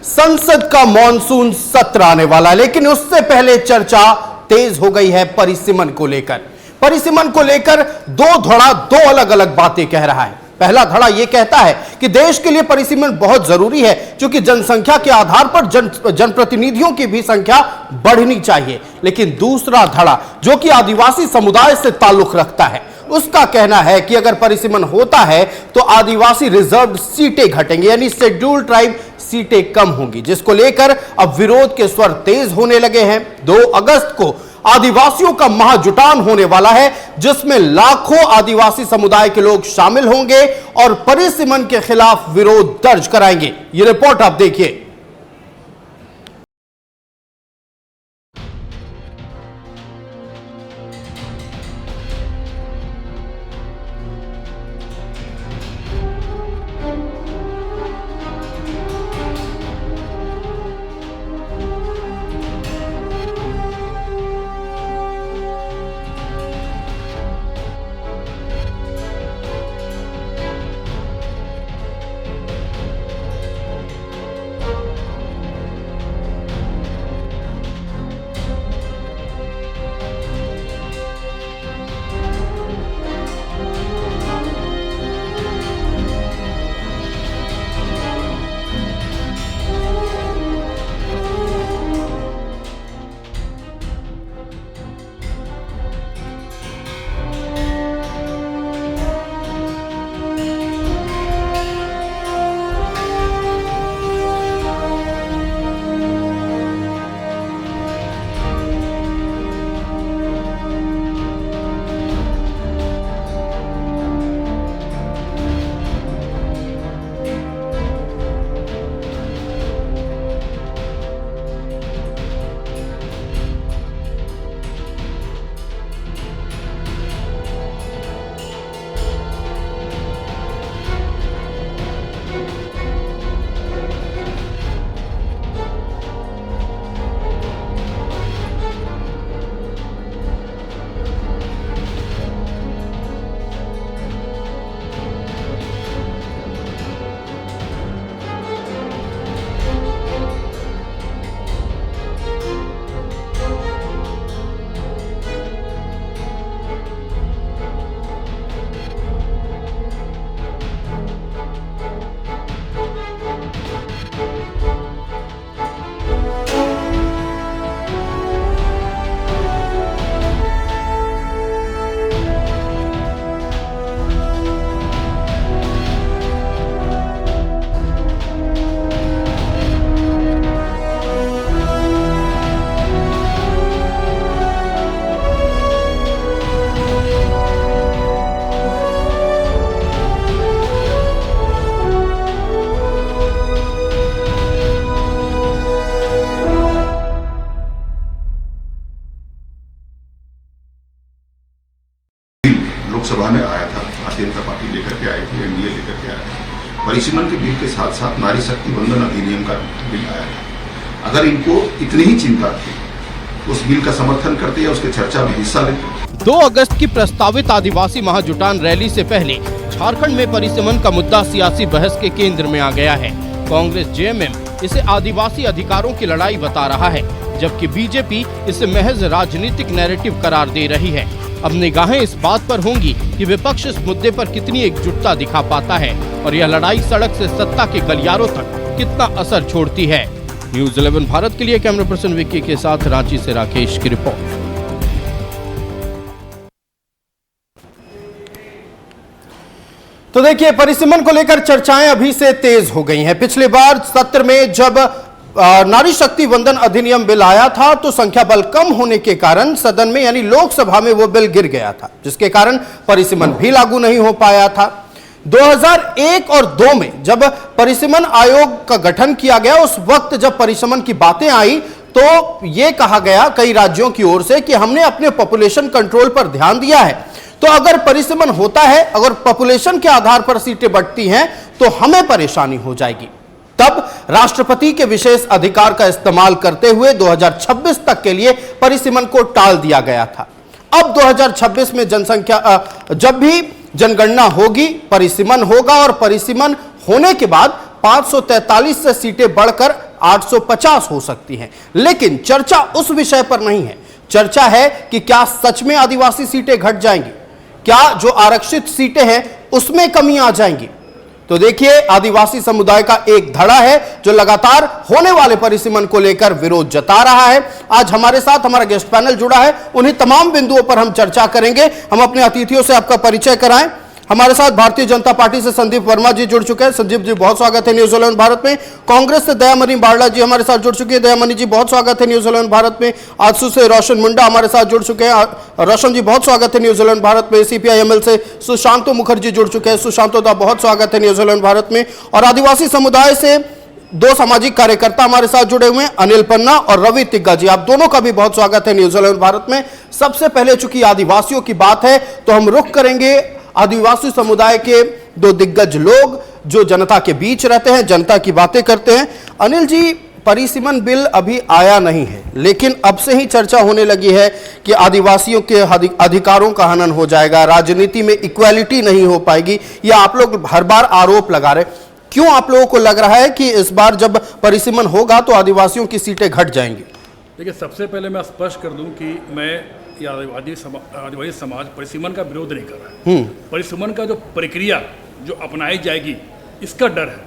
संसद का मॉनसून सत्र आने वाला है, लेकिन उससे पहले चर्चा तेज हो गई है परिसीमन को लेकर। परिसीमन को लेकर दो धड़ा दो अलग अलग बातें कह रहा है। पहला धड़ा यह कहता है कि देश के लिए परिसीमन बहुत जरूरी है, क्योंकि जनसंख्या के आधार पर जनप्रतिनिधियों की भी संख्या बढ़नी चाहिए। लेकिन दूसरा धड़ा, जो कि आदिवासी समुदाय से ताल्लुक रखता है, उसका कहना है कि अगर परिसीमन होता है तो आदिवासी रिजर्व सीटें घटेंगी, यानी शेड्यूल्ड ट्राइब सीटें कम होंगी, जिसको लेकर अब विरोध के स्वर तेज होने लगे हैं। 2 अगस्त को आदिवासियों का महाजुटान होने वाला है, जिसमें लाखों आदिवासी समुदाय के लोग शामिल होंगे और परिसीमन के खिलाफ विरोध दर्ज कराएंगे। यह रिपोर्ट आप देखिए। लोकसभा में आया था, भारतीय जनता पार्टी लेकर के आई थी, एनडीए लेकर के आया था। परिसीमन के बिल के साथ साथ नारी शक्ति वंदन अधिनियम का बिल आया था। अगर इनको इतनी ही चिंता थी, उस बिल का समर्थन करते या उसके चर्चा में हिस्सा लेते। 2 अगस्त की प्रस्तावित आदिवासी महाजुटान रैली से पहले झारखंड में परिसीमन का मुद्दा सियासी बहस के केंद्र में आ गया है। कांग्रेस जेएमएम इसे आदिवासी अधिकारों की लड़ाई बता रहा है, जबकि बीजेपी इसे महज राजनीतिक नैरेटिव करार दे रही है। अब निगाहें इस बात पर होंगी कि विपक्ष इस मुद्दे पर कितनी एकजुटता दिखा पाता है और यह लड़ाई सड़क से सत्ता के गलियारों तक कितना असर छोड़ती है। न्यूज़ 11 भारत के लिए कैमरा पर्सन विक्की के साथ रांची से राकेश की रिपोर्ट। तो देखिए, परिसीमन को लेकर चर्चाएं अभी से तेज हो गई हैं। पिछली बार सत्र में जब नारी शक्ति वंदन अधिनियम बिल आया था, तो संख्या बल कम होने के कारण सदन में यानी लोकसभा में वो बिल गिर गया था, जिसके कारण परिसीमन भी लागू नहीं हो पाया था। 2001 और 2 में जब परिसीमन आयोग का गठन किया गया, उस वक्त जब परिसीमन की बातें आई तो यह कहा गया कई राज्यों की ओर से कि हमने अपने पॉपुलेशन कंट्रोल पर ध्यान दिया है, तो अगर परिसीमन होता है, अगर पॉपुलेशन के आधार पर सीटें बढ़ती हैं तो हमें परेशानी हो जाएगी। तब राष्ट्रपति के विशेष अधिकार का इस्तेमाल करते हुए 2026 तक के लिए परिसीमन को टाल दिया गया था। अब 2026 में जनसंख्या जब भी जनगणना होगी, परिसीमन होगा और परिसीमन होने के बाद 543 से सीटें बढ़कर 850 हो सकती हैं। लेकिन चर्चा उस विषय पर नहीं है। चर्चा है कि क्या सच में आदिवासी सीटें घट जाएंगी, क्या जो आरक्षित सीटें हैं उसमें कमी आ जाएंगी। तो देखिए, आदिवासी समुदाय का एक धड़ा है जो लगातार होने वाले परिसीमन को लेकर विरोध जता रहा है। आज हमारे साथ हमारा गेस्ट पैनल जुड़ा है, उन्हीं तमाम बिंदुओं पर हम चर्चा करेंगे। हम अपने अतिथियों से आपका परिचय कराएं। हमारे साथ भारतीय जनता पार्टी से संदीप वर्मा जी जुड़ चुके हैं। संदीप जी, बहुत स्वागत है न्यूज 11 भारत में। कांग्रेस से दयामणि बारला जी हमारे साथ जुड़ चुके हैं। दयामणि जी, बहुत स्वागत है न्यूज 11 भारत में। आजसू से रोशन मुंडा हमारे साथ जुड़ चुके हैं। रोशन जी, बहुत स्वागत है न्यूज 11 भारत में। सीपीआईएमएल से सुशांतो मुखर्जी जुड़ चुके हैं। सुशांतो दा, बहुत स्वागत है न्यूज 11 भारत में। और आदिवासी समुदाय से दो सामाजिक कार्यकर्ता हमारे साथ जुड़े हुए हैं, अनिल पन्ना और रवि तिग्गा जी, आप दोनों का भी बहुत स्वागत है न्यूज 11 भारत में। सबसे पहले चूंकि आदिवासियों की बात है तो हम रुख करेंगे आदिवासी समुदाय के दो दिग्गज लोग जो जनता के बीच रहते हैं, जनता की बातें करते हैं। अनिल जी, परिसीमन बिल अभी आया नहीं है, लेकिन अब से ही चर्चा होने लगी है कि आदिवासियों के अधिकारों का हनन हो जाएगा, राजनीति में इक्वालिटी नहीं हो पाएगी। यह आप लोग हर बार आरोप लगा रहे, क्यों आप लोगों को लग रहा है कि इस बार जब परिसीमन होगा तो आदिवासियों की सीटें घट जाएंगी? देखिए, सबसे पहले मैं स्पष्ट कर दूं कि मैं आदिवासी समाज परिसीमन का विरोध नहीं कर रहा है। परिसीमन का जो प्रक्रिया जो अपनाई जाएगी इसका डर है,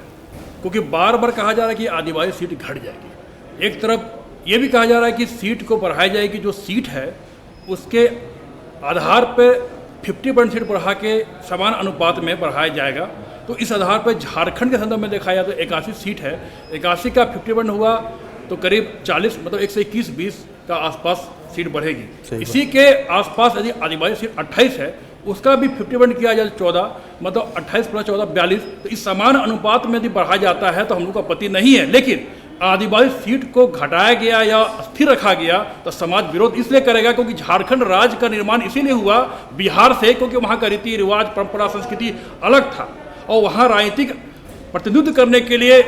क्योंकि बार बार कहा जा रहा है कि आदिवासी सीट घट जाएगी। एक तरफ ये भी कहा जा रहा है कि सीट को बढ़ाई जाएगी, जो सीट है उसके आधार पे 50% सीट बढ़ा के समान अनुपात में बढ़ाया जाएगा। तो इस आधार पर झारखंड के संदर्भ में देखा जाए तो 81 सीट है, 81 का 50% हुआ तो करीब 40, मतलब 121-20 का आसपास सीट बढ़ेगी। इसी के आसपास यदि आदिवासी सीट 28 है, उसका भी 50% किया जाए 14, मतलब 28 + 14 42। तो इस समान अनुपात में यदि बढ़ाया जाता है तो हम लोग का आपत्ति नहीं है। लेकिन आदिवासी सीट को घटाया गया या स्थिर रखा गया तो समाज विरोध इसलिए करेगा क्योंकि झारखंड राज्य का निर्माण इसीलिए हुआ बिहार से, क्योंकि वहाँ का रीति रिवाज, परंपरा, संस्कृति अलग था और वहाँ राजनीतिक प्रतिनिधित्व करने के लिए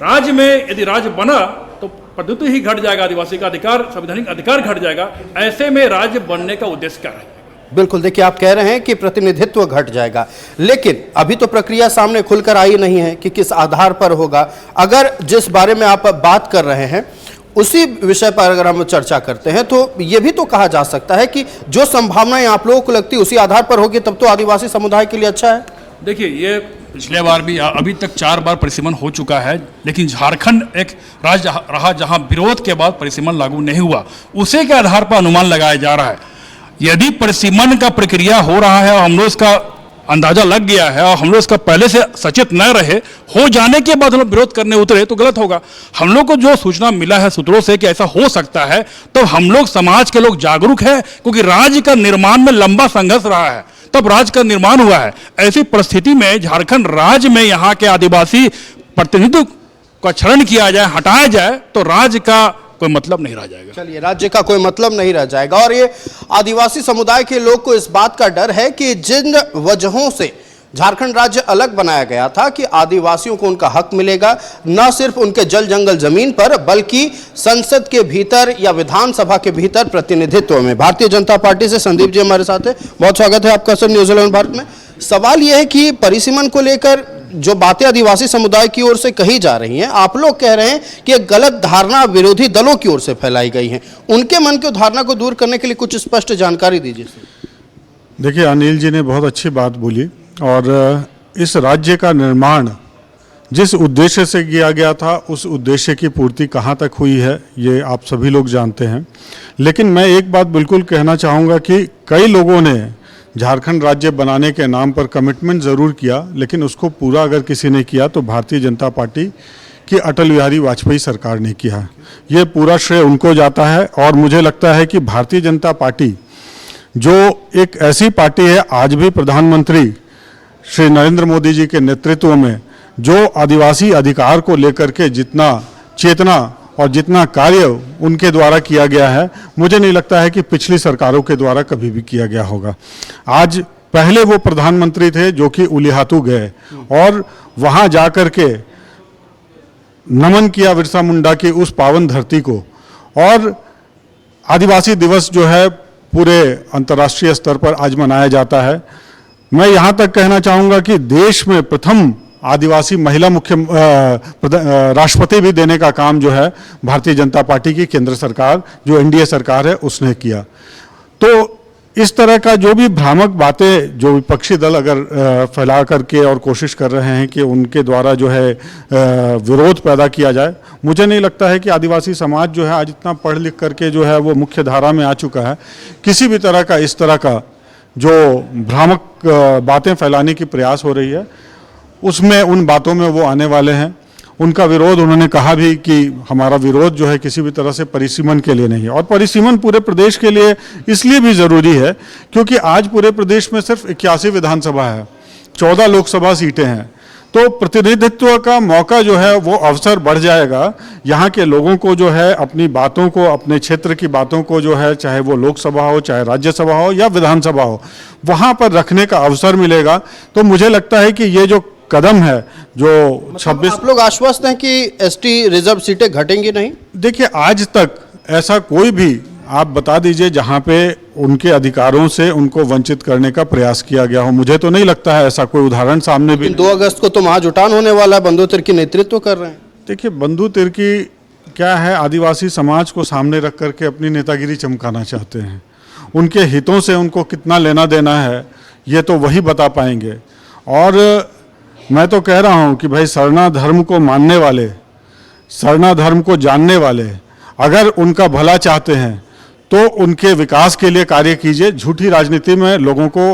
राज्य में यदि राज्य बना तो प्रतिनिधित्व ही घट जाएगा, आदिवासी का अधिकार, संवैधानिक अधिकार घट जाएगा। ऐसे में राज्य बनने का उद्देश्य क्या है? बिल्कुल, देखिए, आप कह रहे हैं कि प्रतिनिधित्व घट जाएगा, लेकिन अभी तो प्रक्रिया सामने खुलकर आई नहीं है कि किस आधार पर होगा। अगर जिस बारे में आप बात कर रहे हैं उसी विषय पर अगर हम चर्चा करते हैं तो यह भी तो कहा जा सकता है कि जो संभावनाएं आप लोगों को लगती है उसी आधार पर होगी, तब तो आदिवासी समुदाय के लिए अच्छा है। देखिए, ये पिछले बार भी, अभी तक 4 बार परिसीमन हो चुका है, लेकिन झारखंड एक राज्य रहा जहां विरोध के बाद परिसीमन लागू नहीं हुआ। उसी के आधार पर अनुमान लगाया जा रहा है। यदि परिसीमन का प्रक्रिया हो रहा है और हम लोग इसका अंदाजा लग गया है और हम लोग इसका पहले से सचेत न रहे, हो जाने के बाद हम लोग विरोध करने उतरे तो गलत होगा। हम लोग को जो सूचना मिला है सूत्रों से कि ऐसा हो सकता है, तो हम लोग समाज के लोग जागरूक हैं, क्योंकि राज्य का निर्माण में लंबा संघर्ष रहा है, तब राज्य का निर्माण हुआ है। ऐसी परिस्थिति में झारखंड राज्य में यहाँ के आदिवासी प्रतिनिधित्व का क्षरण किया जाए, हटाया जाए, तो राज्य का कोई मतलब नहीं रह जाएगा। चलिए, राज्य का कोई मतलब नहीं रह जाएगा। और ये आदिवासी समुदाय के लोग को इस बात का डर है कि जिन वजहों से झारखंड राज्य अलग बनाया गया था कि आदिवासियों को उनका हक मिलेगा, न सिर्फ उनके जल जंगल जमीन पर बल्कि संसद के भीतर या विधानसभा के भीतर प्रतिनिधित्व में। भारतीय जनता पार्टी से संदीप जी हमारे साथ है, बहुत स्वागत है आपका सर न्यूज 11 भारत में। सवाल यह है कि परिसीमन को लेकर जो बातें आदिवासी समुदाय की ओर से कही जा रही हैं, आप लोग कह रहे हैं कि एक गलत धारणा विरोधी दलों की ओर से फैलाई गई है। उनके मन की धारणा को दूर करने के लिए कुछ स्पष्ट जानकारी दीजिए। देखिए, अनिल जी ने बहुत अच्छी बात बोली और इस राज्य का निर्माण जिस उद्देश्य से किया गया था उस उद्देश्य की पूर्ति कहाँ तक हुई है ये आप सभी लोग जानते हैं। लेकिन मैं एक बात बिल्कुल कहना चाहूँगा कि कई लोगों ने झारखंड राज्य बनाने के नाम पर कमिटमेंट ज़रूर किया, लेकिन उसको पूरा अगर किसी ने किया तो भारतीय जनता पार्टी की अटल बिहारी वाजपेयी सरकार ने किया। ये पूरा श्रेय उनको जाता है और मुझे लगता है कि भारतीय जनता पार्टी जो एक ऐसी पार्टी है, आज भी प्रधानमंत्री श्री नरेंद्र मोदी जी के नेतृत्व में जो आदिवासी अधिकार को लेकर के जितना चेतना और जितना कार्य उनके द्वारा किया गया है, मुझे नहीं लगता है कि पिछली सरकारों के द्वारा कभी भी किया गया होगा। आज पहले वो प्रधानमंत्री थे जो कि उलिहातू गए और वहाँ जाकर के नमन किया बिरसा मुंडा की उस पावन धरती को, और आदिवासी दिवस जो है पूरे अंतर्राष्ट्रीय स्तर पर आज मनाया जाता है। मैं यहाँ तक कहना चाहूँगा कि देश में प्रथम आदिवासी महिला राष्ट्रपति भी देने का काम जो है भारतीय जनता पार्टी की केंद्र सरकार, जो एनडीए सरकार है, उसने किया। तो इस तरह का जो भी भ्रामक बातें जो विपक्षी दल अगर फैला करके और कोशिश कर रहे हैं कि उनके द्वारा जो है विरोध पैदा किया जाए, मुझे नहीं लगता है कि आदिवासी समाज जो है आज इतना पढ़ लिख करके जो है वो मुख्य धारा में आ चुका है। किसी भी तरह का इस तरह का जो भ्रामक बातें फैलाने की प्रयास हो रही है, उसमें उन बातों में वो आने वाले हैं। उनका विरोध, उन्होंने कहा भी कि हमारा विरोध जो है किसी भी तरह से परिसीमन के लिए नहीं है, और परिसीमन पूरे प्रदेश के लिए इसलिए भी ज़रूरी है क्योंकि आज पूरे प्रदेश में सिर्फ 81 विधानसभा है, 14 लोकसभा सीटें हैं। तो प्रतिनिधित्व का मौका जो है वो अवसर बढ़ जाएगा। यहाँ के लोगों को जो है अपनी बातों को, अपने क्षेत्र की बातों को जो है, चाहे वो लोकसभा हो, चाहे राज्यसभा हो या विधानसभा हो, वहाँ पर रखने का अवसर मिलेगा। तो मुझे लगता है कि ये जो कदम है जो 26, आप लोग आश्वस्त हैं कि एसटी रिजर्व सीटें घटेंगी नहीं? देखिए, आज तक ऐसा कोई भी आप बता दीजिए जहां पे उनके अधिकारों से उनको वंचित करने का प्रयास किया गया हो। मुझे तो नहीं लगता है ऐसा कोई उदाहरण सामने भी। 2 अगस्त को तो महाजुटान होने वाला है, बंधु तिर्की नेतृत्व कर रहे हैं। देखिए, बंधु तिर्की क्या है, आदिवासी समाज को सामने रख करके अपनी नेतागिरी चमकाना चाहते हैं। उनके हितों से उनको कितना लेना देना है ये तो वही बता पाएंगे। और मैं तो कह रहा हूँ कि भाई, सरना धर्म को मानने वाले, सरना धर्म को जानने वाले अगर उनका भला चाहते हैं तो उनके विकास के लिए कार्य कीजिए। झूठी राजनीति में लोगों को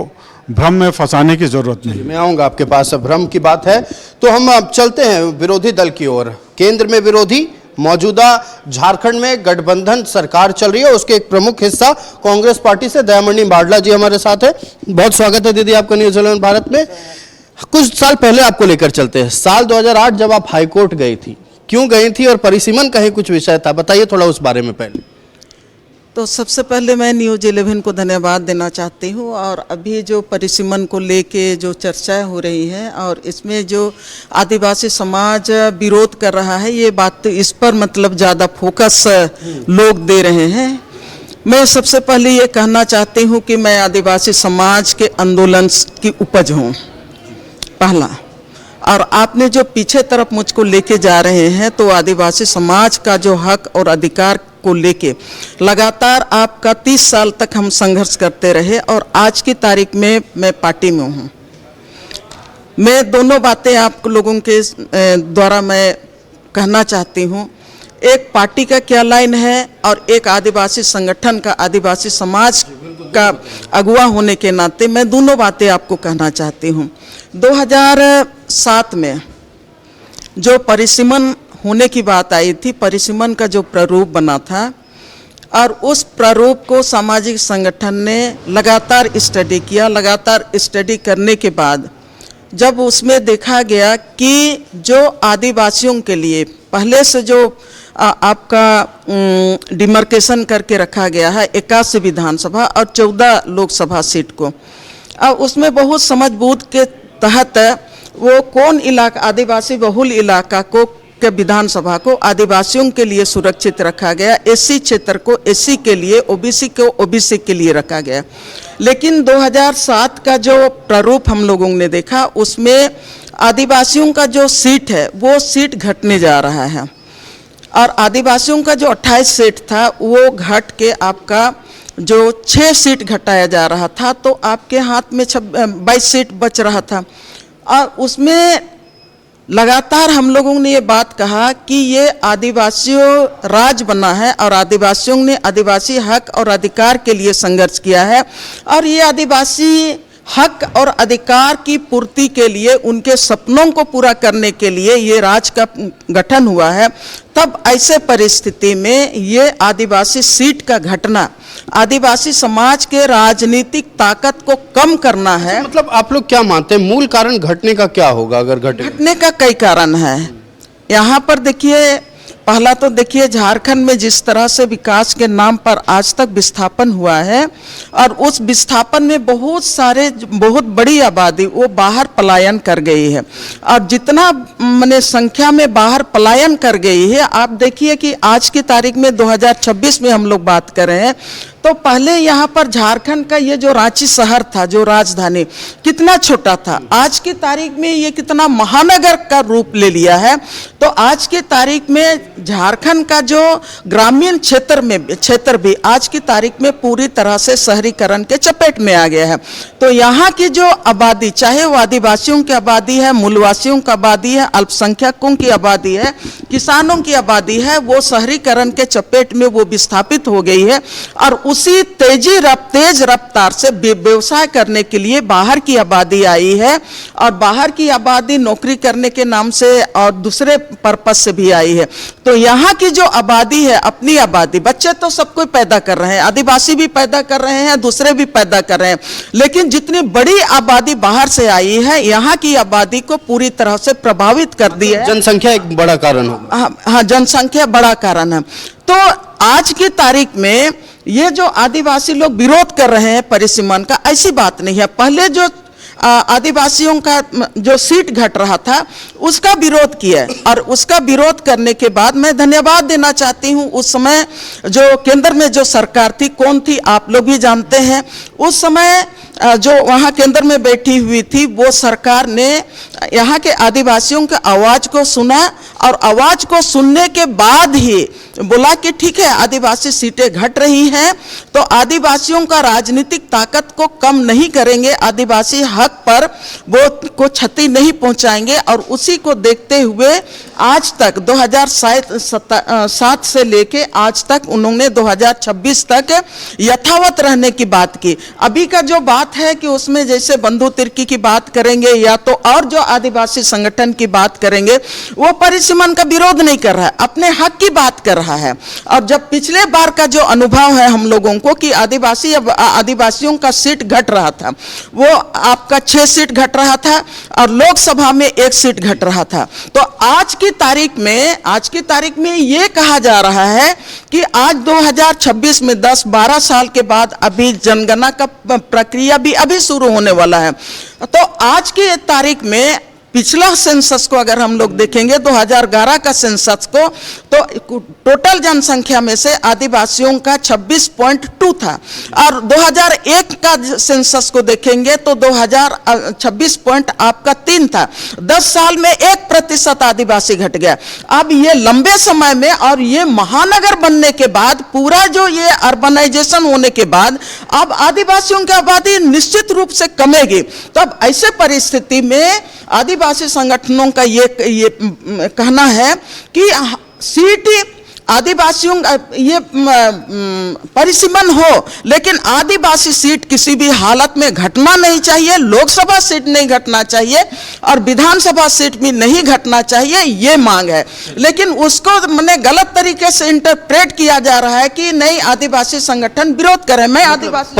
भ्रम में फंसाने की जरूरत नहीं। मैं आऊंगा आपके पास। अब भ्रम की बात है तो हम अब चलते हैं विरोधी दल की ओर। केंद्र में विरोधी, मौजूदा झारखंड में गठबंधन सरकार चल रही है, उसके एक प्रमुख हिस्सा कांग्रेस पार्टी से दयामणि बारला जी हमारे साथ है। बहुत स्वागत है दीदी आपका न्यूज़ 11 भारत में। कुछ साल पहले आपको लेकर चलते हैं, साल 2008 जब आप हाईकोर्ट गई थी, क्यों गई थी और परिसीमन का ही कुछ विषय था, बताइए थोड़ा उस बारे में। पहले तो सबसे पहले मैं न्यूज़ 11 को धन्यवाद देना चाहती हूँ। और अभी जो परिसीमन को लेके जो चर्चाएं हो रही हैं और इसमें जो आदिवासी समाज विरोध कर रहा है, ये बात तो इस पर मतलब ज़्यादा फोकस लोग दे रहे हैं। मैं सबसे पहले ये कहना चाहती हूँ कि मैं आदिवासी समाज के आंदोलन की उपज हूँ, पहला। और आपने जो पीछे तरफ मुझको लेके जा रहे हैं, तो आदिवासी समाज का जो हक और अधिकार को लेके लगातार आपका 30 साल तक हम संघर्ष करते रहे और आज की तारीख में मैं पार्टी में हूँ। मैं दोनों बातें आप लोगों के द्वारा मैं कहना चाहती हूँ। एक पार्टी का क्या लाइन है और एक आदिवासी संगठन का, आदिवासी समाज का अगुवा होने के नाते मैं दोनों बातें आपको कहना चाहती हूँ। 2007 में जो परिसीमन होने की बात आई थी, परिसीमन का जो प्रारूप बना था और उस प्रारूप को सामाजिक संगठन ने लगातार स्टडी किया। लगातार स्टडी करने के बाद जब उसमें देखा गया कि जो आदिवासियों के लिए पहले से जो आपका डिमार्केशन करके रखा गया है 81 विधानसभा और 14 लोकसभा सीट को, अब उसमें बहुत समझबूझ के तहत वो कौन इलाका, आदिवासी बहुल इलाका को के विधानसभा को आदिवासियों के लिए सुरक्षित रखा गया, एससी क्षेत्र को एससी के लिए, ओबीसी को ओबीसी के लिए रखा गया। लेकिन 2007 का जो प्रारूप हम लोगों ने देखा, उसमें आदिवासियों का जो सीट है वो सीट घटने जा रहा है और आदिवासियों का जो 28 सीट था वो घट के आपका जो 6 सीट घटाया जा रहा था, तो आपके हाथ में 22 सीट बच रहा था। और उसमें लगातार हम लोगों ने ये बात कहा कि ये आदिवासियों राज बना है और आदिवासियों ने आदिवासी हक और अधिकार के लिए संघर्ष किया है और ये आदिवासी हक और अधिकार की पूर्ति के लिए, उनके सपनों को पूरा करने के लिए ये राज का गठन हुआ है। तब ऐसे परिस्थिति में ये आदिवासी सीट का घटना आदिवासी समाज के राजनीतिक ताकत को कम करना है। मतलब आप लोग क्या मानते हैं, मूल कारण घटने का क्या होगा? अगर घटने का कई कारण है यहाँ पर। देखिए, पहला तो देखिए झारखंड में जिस तरह से विकास के नाम पर आज तक विस्थापन हुआ है और उस विस्थापन में बहुत बड़ी आबादी वो बाहर पलायन कर गई है और जितना माने संख्या में बाहर पलायन कर गई है, आप देखिए कि आज की तारीख में 2026 में हम लोग बात कर रहे हैं तो पहले यहाँ पर झारखंड का ये जो रांची शहर था, जो राजधानी, कितना छोटा था। आज की तारीख में ये कितना महानगर का रूप ले लिया है। तो आज की तारीख में झारखंड का जो ग्रामीण क्षेत्र भी आज की तारीख में पूरी तरह से शहरीकरण के चपेट में आ गया है। तो यहाँ की जो आबादी, चाहे वो आदिवासियों की आबादी है, मूलवासियों की आबादी है, अल्पसंख्यकों की आबादी है, किसानों की आबादी है, वो शहरीकरण के चपेट में वो विस्थापित हो गई है। और उसी तेज रफ्तार से व्यवसाय करने के लिए बाहर की आबादी आई है, और बाहर की आबादी नौकरी करने के नाम से और दूसरे पर्पज से भी आई है। तो यहाँ की जो आबादी है, अपनी आबादी, बच्चे तो सब कोई पैदा कर रहे हैं, आदिवासी भी पैदा कर रहे हैं, दूसरे भी पैदा कर रहे हैं, लेकिन जितनी बड़ी आबादी बाहर से आई है, यहाँ की आबादी को पूरी तरह से प्रभावित कर दिया है। जनसंख्या एक बड़ा कारण होगा। हाँ, जनसंख्या बड़ा कारण है। तो आज की तारीख में ये जो आदिवासी लोग विरोध कर रहे हैं परिसीमन का, ऐसी बात नहीं है। पहले जो आदिवासियों का जो सीट घट रहा था उसका विरोध किया, और उसका विरोध करने के बाद मैं धन्यवाद देना चाहती हूँ उस समय जो केंद्र में जो सरकार थी, कौन थी आप लोग भी जानते हैं। उस समय जो वहाँ केंद्र में बैठी हुई थी, वो सरकार ने यहाँ के आदिवासियों के आवाज को सुना, और आवाज को सुनने के बाद ही बोला कि ठीक है, आदिवासी सीटें घट रही हैं, तो आदिवासियों का राजनीतिक ताकत को कम नहीं करेंगे, आदिवासी हक पर वो को क्षति नहीं पहुंचाएंगे। और उसी को देखते हुए आज तक 2007 से लेके आज तक उन्होंने 2026 तक यथावत रहने की बात की। अभी का जो बात है कि उसमें जैसे बंधु तिर्की की बात करेंगे या तो और जो आदिवासी संगठन की बात करेंगे, वो परिसीमन का विरोध नहीं कर रहा है, अपने हक की बात कर रहा है। और जब पिछले बार का जो अनुभव है हम लोगों को कि आदिवासियों का सीट घट रहा था, वो आपका 6 सीट घट रहा था और लोकसभा में 1 सीट घट रहा था। तो आज की तारीख में ये कहा जा रहा है कि आज 2026 में 10-12 साल के बाद अभी जनगणना का प्रक्रिया भी अभी शुरू होने वाला है। तो आज की तारीख में पिछला सेंसस को अगर हम लोग देखेंगे 2011 का सेंसस को, तो टोटल जनसंख्या में से आदिवासियों का 26.2 था, और 2001 का सेंसस को देखेंगे तो 26.3 था। 10 साल में 1% आदिवासी घट गया। अब ये लंबे समय में और ये महानगर बनने के बाद, पूरा जो ये अर्बनाइजेशन होने के बाद, अब आदिवासियों की आबादी निश्चित रूप से कमेगी। तब ऐसे परिस्थिति में आदिवासी संगठनों का ये कहना है कि सीट आदिवासियों ये परिसीमन हो, लेकिन आदिवासी सीट किसी भी हालत में घटना नहीं चाहिए, लोकसभा सीट नहीं घटना चाहिए और विधानसभा सीट भी नहीं घटना चाहिए, ये मांग है। लेकिन उसको मैंने गलत तरीके से इंटरप्रेट किया जा रहा है कि नहीं, आदिवासी संगठन विरोध करे। मैं आदिवासी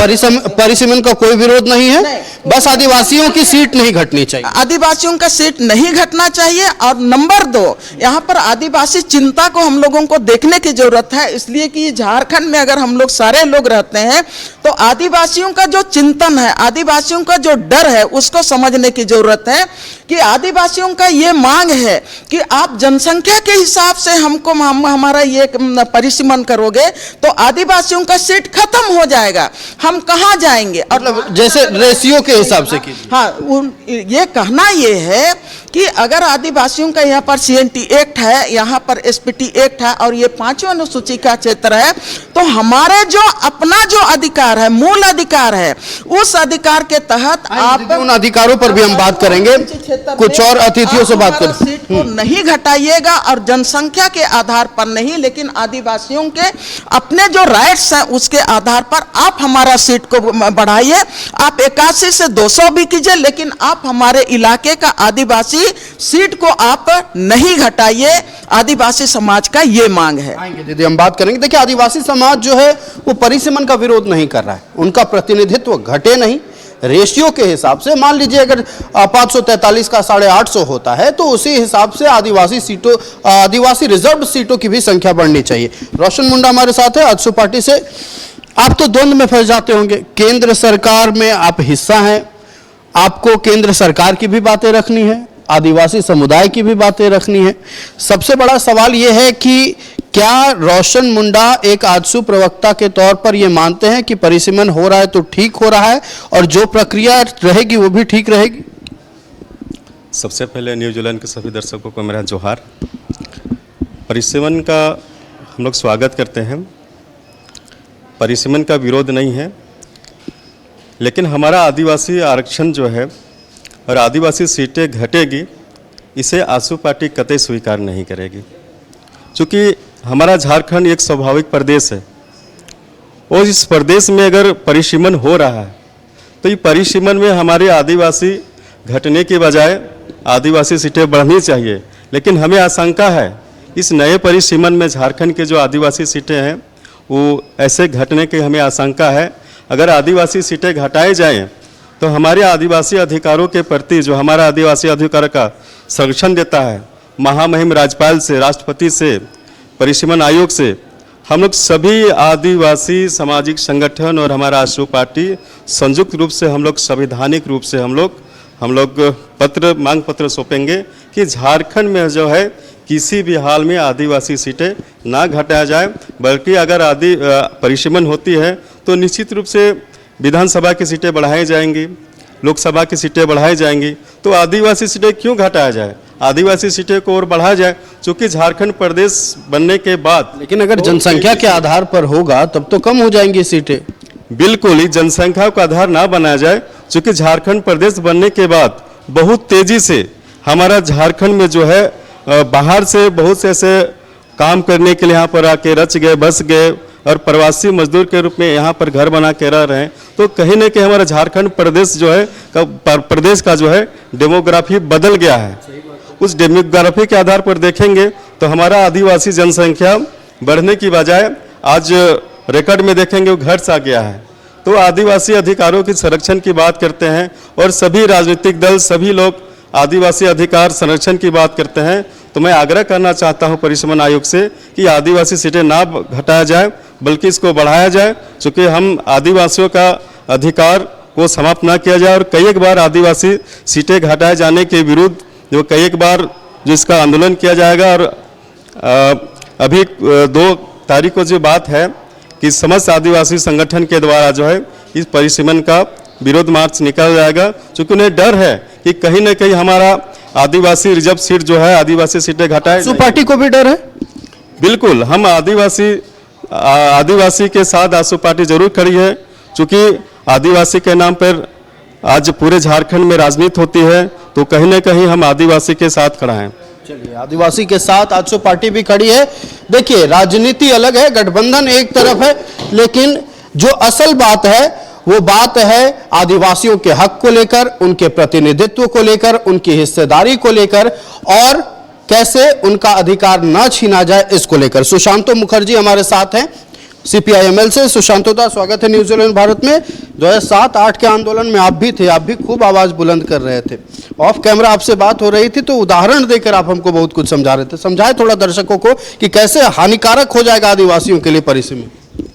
परिसीमन का कोई विरोध नहीं है, बस आदिवासियों की सीट नहीं घटनी चाहिए, आदिवासियों का सीट नहीं घटना चाहिए। और नंबर 2, यहाँ पर आदिवासी चिंता को हम लोगों को देखने की जरूरत है, इसलिए कि झारखंड में अगर हम लोग सारे लोग रहते हैं तो आदिवासियों का जो चिंतन है, आदिवासियों का जो डर है, उसको समझने की जरूरत है कि आदिवासियों का ये मांग है कि आप जनसंख्या के हिसाब से हमको हमारा ये परिसीमन करोगे तो आदिवासियों का सीट खत्म हो जाएगा, हम कहाँ जाएंगे। मतलब जैसे रेशियो के हिसाब से कीजिए। हाँ, ये कहना ये है कि अगर आदिवासियों का यहाँ पर CNT एक्ट है, यहाँ पर SPT एक्ट है और ये 5वां अनुसूची का क्षेत्र है, तो हमारे जो अपना जो अधिकार है, मूल अधिकार है, उस अधिकार के तहत आप उन अधिकारों पर भी हम बात करेंगे, कुछ और अतिथियों से बात करें। सीट को नहीं घटाइएगा और जनसंख्या के आधार पर नहीं, लेकिन आदिवासियों के अपने जो राइट्स हैं उसके आधार पर आप हमारा सीट को बढ़ाइए। आप 81 से 200 भी कीजिए, लेकिन आप हमारे इलाके का आदिवासी सीट को आप नहीं घटाइए। आदिवासी समाज का ये मांग है। आएंगे दीदी, हम बात करेंगे। देखिए, आदिवासी समाज जो है वो परिसीमन का विरोध नहीं कर रहा है, उनका प्रतिनिधित्व घटे नहीं, रेशियो के हिसाब से मान लीजिए अगर 543 का 850 होता है तो उसी हिसाब से आदिवासी रिजर्व सीटों की भी संख्या बढ़नी चाहिए। रोशन मुंडा हमारे साथ है आजसू पार्टी से। आप तो द्वंद में फंस जाते होंगे, केंद्र सरकार में आप हिस्सा हैं, आपको केंद्र सरकार की भी बातें रखनी है, आदिवासी समुदाय की भी बातें रखनी है। सबसे बड़ा सवाल यह है कि क्या रोशन मुंडा एक आजसू प्रवक्ता के तौर पर यह मानते हैं कि परिसीमन हो रहा है तो ठीक हो रहा है और जो प्रक्रिया रहेगी वो भी ठीक रहेगी? सबसे पहले न्यूजीलैंड के सभी दर्शकों को मेरा जोहार। परिसीमन का हम लोग स्वागत करते हैं। परिसीमन का विरोध नहीं है, लेकिन हमारा आदिवासी आरक्षण जो है और आदिवासी सीटें घटेगी, इसे आजसू पार्टी कतई स्वीकार नहीं करेगी। चूँकि हमारा झारखंड एक स्वाभाविक प्रदेश है और इस प्रदेश में अगर परिसीमन हो रहा है तो ये परिसीमन में हमारे आदिवासी घटने के बजाय आदिवासी सीटें बढ़नी चाहिए। लेकिन हमें आशंका है इस नए परिसीमन में झारखंड के जो आदिवासी सीटें हैं वो ऐसे घटने की हमें आशंका है। अगर आदिवासी सीटें घटाए जाएं तो हमारे आदिवासी अधिकारों के प्रति जो हमारा आदिवासी अधिकार का संरक्षण देता है, महामहिम राज्यपाल से, राष्ट्रपति से, परिसीमन आयोग से, हम लोग सभी आदिवासी सामाजिक संगठन और हमारा आजसू पार्टी संयुक्त रूप से हम लोग संवैधानिक रूप से हम लोग मांग पत्र सौंपेंगे कि झारखंड में जो है किसी भी हाल में आदिवासी सीटें ना घटाया जाए, बल्कि अगर परिसीमन होती है तो निश्चित रूप से विधानसभा की सीटें बढ़ाई जाएंगी, लोकसभा की सीटें बढ़ाई जाएंगी। तो आदिवासी सीटें क्यों घटाया जाए? आदिवासी सीटें को और बढ़ाया जाए, क्योंकि झारखंड प्रदेश बनने के बाद। लेकिन अगर जनसंख्या के आधार पर होगा तब तो कम हो जाएंगी सीटें। बिल्कुल ही जनसंख्या का आधार ना बनाया जाए, क्योंकि झारखंड प्रदेश बनने के बाद बहुत तेजी से हमारा झारखंड में जो है बाहर से बहुत से ऐसे काम करने के लिए यहाँ पर आके रच गए, बस गए और प्रवासी मजदूर के रूप में यहाँ पर घर बना के रह रहे हैं। तो कहीं न कहीं हमारा झारखंड प्रदेश जो है प्रदेश का जो है डेमोग्राफी बदल गया है। उस डेमोग्राफी के आधार पर देखेंगे तो हमारा आदिवासी जनसंख्या बढ़ने की बजाय आज रिकॉर्ड में देखेंगे वो घट सा गया है। तो आदिवासी अधिकारों के संरक्षण की बात करते हैं और सभी राजनीतिक दल, सभी लोग आदिवासी अधिकार संरक्षण की बात करते हैं। तो मैं आग्रह करना चाहता हूं परिसीमन आयोग से कि आदिवासी सीटें ना घटाया जाए बल्कि इसको बढ़ाया जाए, क्योंकि हम आदिवासियों का अधिकार को समाप्त ना किया जाए। और कई एक बार आदिवासी सीटें घटाए जाने के विरुद्ध जो कई एक बार जो इसका आंदोलन किया जाएगा। और अभी 2 तारीख को जो बात है कि समस्त आदिवासी संगठन के द्वारा जो है इस परिसीमन का विरोध मार्च निकाला जाएगा, क्योंकि उन्हें डर है कि कहीं न कहीं हमारा आदिवासी रिजर्व सीट जो है आदिवासी सीटें घटाए। आजसू पार्टी को भी डर है? बिल्कुल, हम आदिवासी के साथ आजसू पार्टी जरूर खड़ी है, क्योंकि आदिवासी के नाम पर आज पूरे झारखंड में राजनीति होती है, तो कहीं न कहीं हम आदिवासी के साथ खड़ा हैं। चलिए, आदिवासी के साथ आजसू पार्टी भी खड़ी है। देखिए, राजनीति अलग है, गठबंधन एक तरफ है, लेकिन जो असल बात है वो बात है आदिवासियों के हक को लेकर, उनके प्रतिनिधित्व को लेकर, उनकी हिस्सेदारी को लेकर और कैसे उनका अधिकार ना छीना जाए इसको लेकर। सुशांतो मुखर्जी हमारे साथ हैं CPI-ML से। सुशांतोदा, स्वागत है न्यूजीलैंड भारत में। 2007-8 के आंदोलन में आप भी थे, आप भी खूब आवाज बुलंद कर रहे थे। ऑफ कैमरा आपसे बात हो रही थी तो उदाहरण देकर आप हमको बहुत कुछ समझा रहे थे। समझाए थोड़ा दर्शकों को कि कैसे हानिकारक हो जाएगा आदिवासियों के लिए परिसीमन।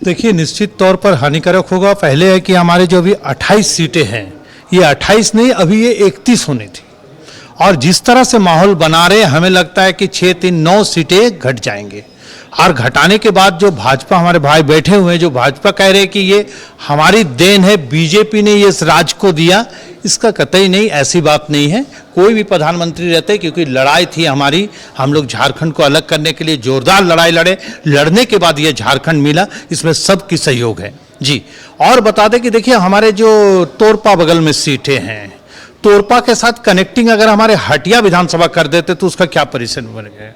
देखिए, निश्चित तौर पर हानिकारक होगा। पहले है कि हमारे जो अभी 28 सीटें हैं, ये 28 नहीं, अभी ये 31 होनी थी। और जिस तरह से माहौल बना रहे, हमें लगता है कि 6-3-9 सीटें घट जाएंगे। और घटाने के बाद जो भाजपा हमारे भाई बैठे हुए हैं, जो भाजपा कह रहे हैं कि ये हमारी देन है, बीजेपी ने ये इस राज्य को दिया, इसका कतई नहीं, ऐसी बात नहीं है। कोई भी प्रधानमंत्री रहते, क्योंकि लड़ाई थी हमारी, हम लोग झारखंड को अलग करने के लिए जोरदार लड़ाई लड़े, लड़ने के बाद ये झारखंड मिला, इसमें सबकी सहयोग है जी। और बता दें कि देखिए, हमारे जो तोरपा बगल में सीटें हैं, तोरपा के साथ कनेक्टिंग अगर हमारे हटिया विधानसभा कर देते तो उसका क्या परिसीमन बन गया।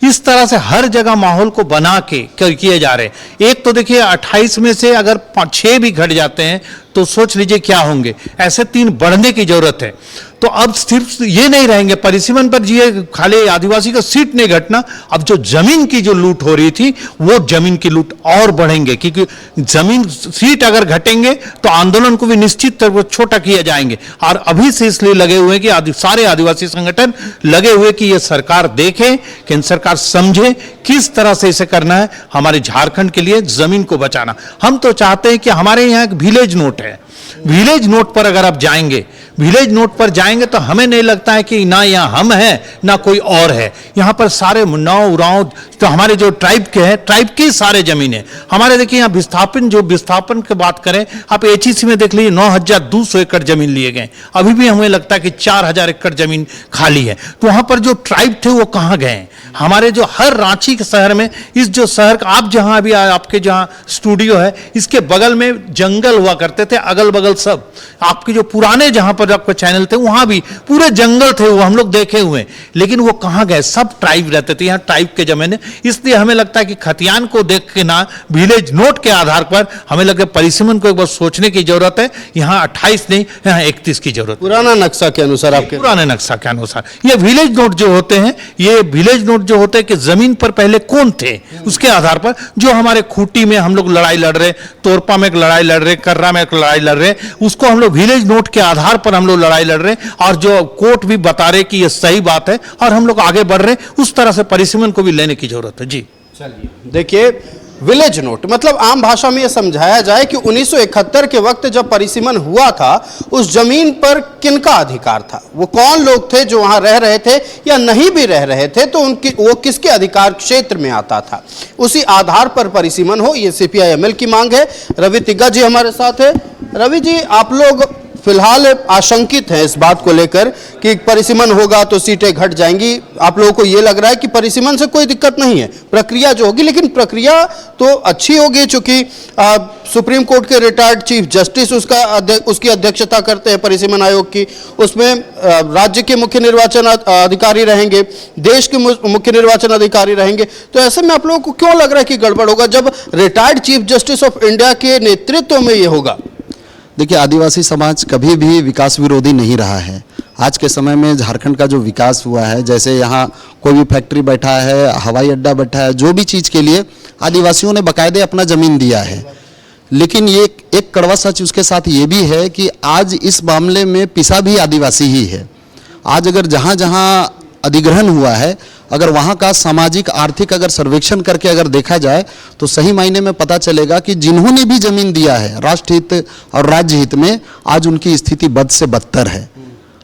इस तरह से हर जगह माहौल को बना के किए जा रहे। एक तो देखिए 28 में से अगर 6 भी घट जाते हैं तो सोच लीजिए क्या होंगे। ऐसे 3 बढ़ने की जरूरत है। तो अब सिर्फ ये नहीं रहेंगे परिसीमन पर जी, खाली आदिवासी का सीट नहीं घटना, अब जो जमीन की जो लूट हो रही थी वो जमीन की लूट और बढ़ेंगे, क्योंकि जमीन सीट अगर घटेंगे तो आंदोलन को भी निश्चित तौर पर छोटा किया जाएंगे। और अभी से इसलिए लगे हुए कि सारे आदिवासी संगठन लगे हुए कि ये सरकार देखे, केंद्र सरकार समझे किस तरह से इसे करना है, हमारे झारखंड के लिए जमीन को बचाना। हम तो चाहते हैं कि हमारे यहाँ एक विलेज नोट है, विलेज नोट पर अगर आप जाएंगे, विलेज नोट पर जाएंगे तो हमें नहीं लगता है कि ना यहाँ हम हैं ना कोई और है। यहाँ पर सारे मुन्नाओं, उरांव, तो हमारे जो ट्राइब के हैं, ट्राइब की सारे जमीन है हमारे। देखिए यहाँ विस्थापन की बात करें, आप एचईसी में देख लीजिए 9,200 एकड़ जमीन लिए गए, अभी भी हमें लगता है कि 4,000 एकड़ जमीन खाली है। तो वहां पर जो ट्राइब थे वो कहाँ गए? हमारे जो हर रांची के शहर में, इस जो शहर का आप जहां अभी आपके जहां स्टूडियो है, इसके बगल में जंगल हुआ करते थे, अगल बगल सब आपके जो पुराने जहां पर आपके चैनल थे वहां भी पूरे जंगल थे, वो हम लोग देखे हुए। लेकिन वो कहां गए? सब ट्राइब रहते थे, यहाँ ट्राइब के जमीन। इसलिए हमें लगता है कि खतियान को देख के ना, विलेज नोट के आधार पर हमें लगता है परिसीमन को एक बार सोचने की जरूरत है। यहाँ 28 नहीं, यहाँ 31 की जरूरत है। पुराना नक्शा के अनुसार आपके पुराने नक्शा के अनुसार ये विलेज नोट जो होते हैं, ये विलेज नोट जो होते हैं कि जमीन पर पहले कौन थे, उसके आधार पर जो हमारे खूंटी में हम लोग लड़ाई लड़ रहे, तोरपा में एक लड़ाई लड़ रहे, कर्रा में एक लड़ाई लड़ रहे, उसको हम लोग विलेज नोट के आधार पर हम लोग लड़ाई लड़ रहे, और जो कोर्ट भी बता रहे कि ये सही बात है और हम लोग आगे बढ़ रहे, उस तरह से परिसीमन को भी लेने की जरूरत है। जी चलिए, देखिए विलेज नोट मतलब आम भाषा में यह समझाया जाए कि 1971 के वक्त जब परिसीमन हुआ था, उस जमीन पर किनका अधिकार था, वो कौन लोग थे जो वहां रह रहे थे या नहीं भी रह रहे थे, तो उनकी वो किसके अधिकार क्षेत्र में आता था, उसी आधार पर परिसीमन हो, ये सीपीआई-एमएल की मांग है। रवि तिग्गा जी हमारे साथ है। रवि जी, आप लोग फिलहाल आशंकित हैं इस बात को लेकर कि परिसीमन होगा तो सीटें घट जाएंगी। आप लोगों को यह लग रहा है कि परिसीमन से कोई दिक्कत नहीं है, प्रक्रिया जो होगी, लेकिन प्रक्रिया तो अच्छी होगी, चूंकि सुप्रीम कोर्ट के रिटायर्ड चीफ जस्टिस उसकी अध्यक्षता करते हैं परिसीमन आयोग की, उसमें राज्य के मुख्य निर्वाचन अधिकारी रहेंगे, देश के मुख्य निर्वाचन अधिकारी रहेंगे। तो ऐसे में आप लोगों को क्यों लग रहा है कि गड़बड़ होगा जब retired chief justice of India के नेतृत्व में ये होगा? देखिए, आदिवासी समाज कभी भी विकास विरोधी नहीं रहा है। आज के समय में झारखंड का जो विकास हुआ है, जैसे यहाँ कोई भी फैक्ट्री बैठा है, हवाई अड्डा बैठा है, जो भी चीज़ के लिए आदिवासियों ने बाकायदे अपना ज़मीन दिया है। लेकिन ये एक कड़वा सच उसके साथ ये भी है कि आज इस मामले में पिसा भी आदिवासी ही है। आज अगर जहाँ जहाँ अधिग्रहण हुआ है, अगर वहाँ का सामाजिक आर्थिक अगर सर्वेक्षण करके अगर देखा जाए तो सही मायने में पता चलेगा कि जिन्होंने भी जमीन दिया है राष्ट्र हित और राज्य हित में, आज उनकी स्थिति बद से बदतर है।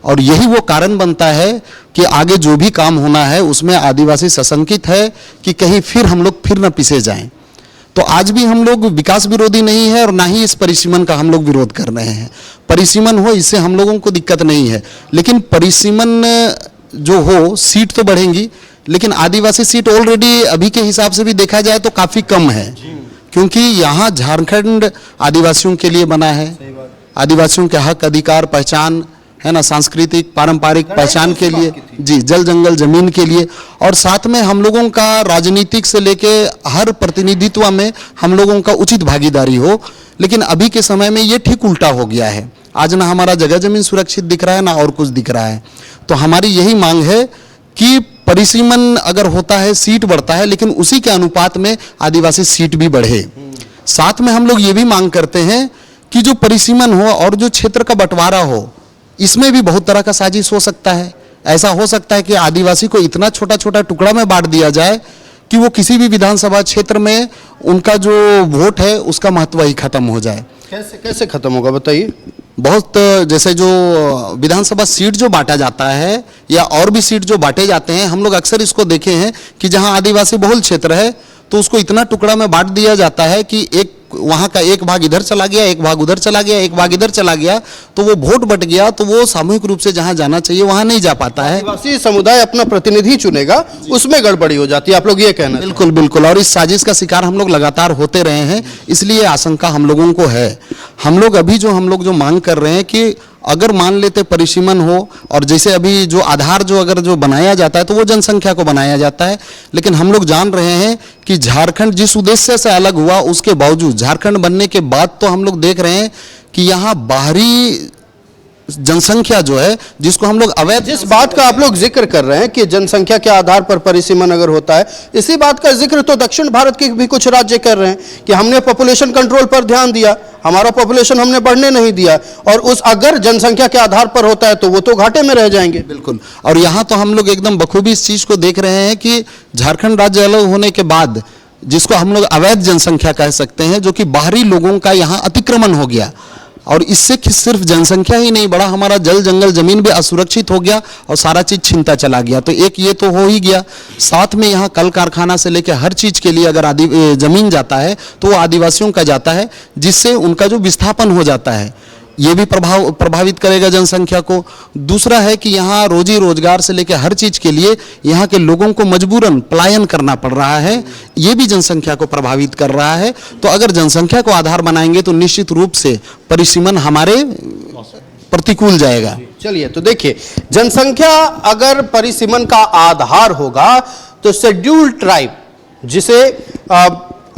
और यही वो कारण बनता है कि आगे जो भी काम होना है उसमें आदिवासी सशंकित है कि कहीं फिर हम लोग फिर न पिसे जाएं। तो आज भी हम लोग विकास विरोधी नहीं है और ना ही इस परिसीमन का हम लोग विरोध कर रहे हैं। परिसीमन हो, इससे हम लोगों को दिक्कत नहीं है, लेकिन परिसीमन जो हो, सीट तो बढ़ेंगी, लेकिन आदिवासी सीट ऑलरेडी अभी के हिसाब से भी देखा जाए तो काफ़ी कम है, क्योंकि यहाँ झारखंड आदिवासियों के लिए बना है। आदिवासियों के हक अधिकार पहचान है ना, सांस्कृतिक पारंपरिक पहचान के लिए, जी, जल जंगल जमीन के लिए, और साथ में हम लोगों का राजनीतिक से लेके हर प्रतिनिधित्व में हम लोगों का उचित भागीदारी हो। लेकिन अभी के समय में ये ठीक उल्टा हो गया है। आज ना हमारा जगह जमीन सुरक्षित दिख रहा है, ना और कुछ दिख रहा है। तो हमारी यही मांग है कि परिसीमन अगर होता है, सीट बढ़ता है, लेकिन उसी के अनुपात में आदिवासी सीट भी बढ़े। साथ में हम लोग ये भी मांग करते हैं कि जो परिसीमन हो और जो क्षेत्र का बंटवारा हो, इसमें भी बहुत तरह का साजिश हो सकता है। ऐसा हो सकता है कि आदिवासी को इतना छोटा छोटा टुकड़ा में बांट दिया जाए कि वो किसी भी विधानसभा क्षेत्र में उनका जो वोट है उसका महत्व ही खत्म हो जाए। कैसे खत्म होगा बताइए? बहुत, जैसे जो विधानसभा सीट जो बांटा जाता है या और भी सीट जो बांटे जाते हैं, हम लोग अक्सर इसको देखे हैं कि जहां आदिवासी बहुल क्षेत्र है तो उसको इतना टुकड़ा में बांट दिया जाता है कि एक वहाँ का एक भाग इधर चला गया, एक भाग उधर चला गया, एक भाग इधर चला गया, तो वो वोट बट गया, तो वो सामूहिक रूप से जहाँ जाना चाहिए वहाँ नहीं जा पाता है। आदिवासी समुदाय अपना प्रतिनिधि चुनेगा, उसमें गड़बड़ी हो जाती है, आप लोग ये कहना? बिल्कुल बिल्कुल, और इस साजिश का शिकार हम लोग लगातार होते रहे हैं, इसलिए आशंका हम लोगों को है। हम लोग अभी हम लोग जो मांग कर रहे हैं कि अगर मान लेते परिसीमन हो, और जैसे अभी जो आधार जो बनाया जाता है तो वो जनसंख्या को बनाया जाता है, लेकिन हम लोग जान रहे हैं कि झारखंड जिस उद्देश्य से अलग हुआ, उसके बावजूद झारखंड बनने के बाद तो हम लोग देख रहे हैं कि यहाँ बाहरी जनसंख्या जो है, जिसको हम लोग अवैध, जिस बात का आप लोग जिक्र कर रहे हैं कि जनसंख्या के आधार पर परिसीमन अगर होता है, इसी बात का जिक्र तो दक्षिण भारत के भी कुछ राज्य कर रहे हैं कि हमने पॉपुलेशन कंट्रोल पर ध्यान दिया, हमारा पॉपुलेशन हमने बढ़ने नहीं दिया, और उस अगर जनसंख्या के आधार पर होता है तो वो तो घाटे में रह जाएंगे। बिल्कुल, और यहाँ तो हम लोग एकदम बखूबी इस चीज को देख रहे हैं कि झारखंड राज्य अलग होने के बाद, जिसको हम लोग अवैध जनसंख्या कह सकते हैं, जो कि बाहरी लोगों का यहाँ अतिक्रमण हो गया, और इससे सिर्फ जनसंख्या ही नहीं बढ़ा, हमारा जल जंगल जमीन भी असुरक्षित हो गया और सारा चीज छिनता चला गया। तो एक ये तो हो ही गया, साथ में यहाँ कल कारखाना से लेकर हर चीज के लिए अगर जमीन जाता है तो वो आदिवासियों का जाता है, जिससे उनका जो विस्थापन हो जाता है ये भी प्रभावित करेगा जनसंख्या को। दूसरा है कि यहाँ रोजी रोजगार से लेकर हर चीज के लिए यहाँ के लोगों को मजबूरन पलायन करना पड़ रहा है, ये भी जनसंख्या को प्रभावित कर रहा है। तो अगर जनसंख्या को आधार बनाएंगे तो निश्चित रूप से परिसीमन हमारे प्रतिकूल जाएगा। चलिए, तो देखिए, जनसंख्या अगर परिसीमन का आधार होगा तो शेड्यूल्ड ट्राइब, जिसे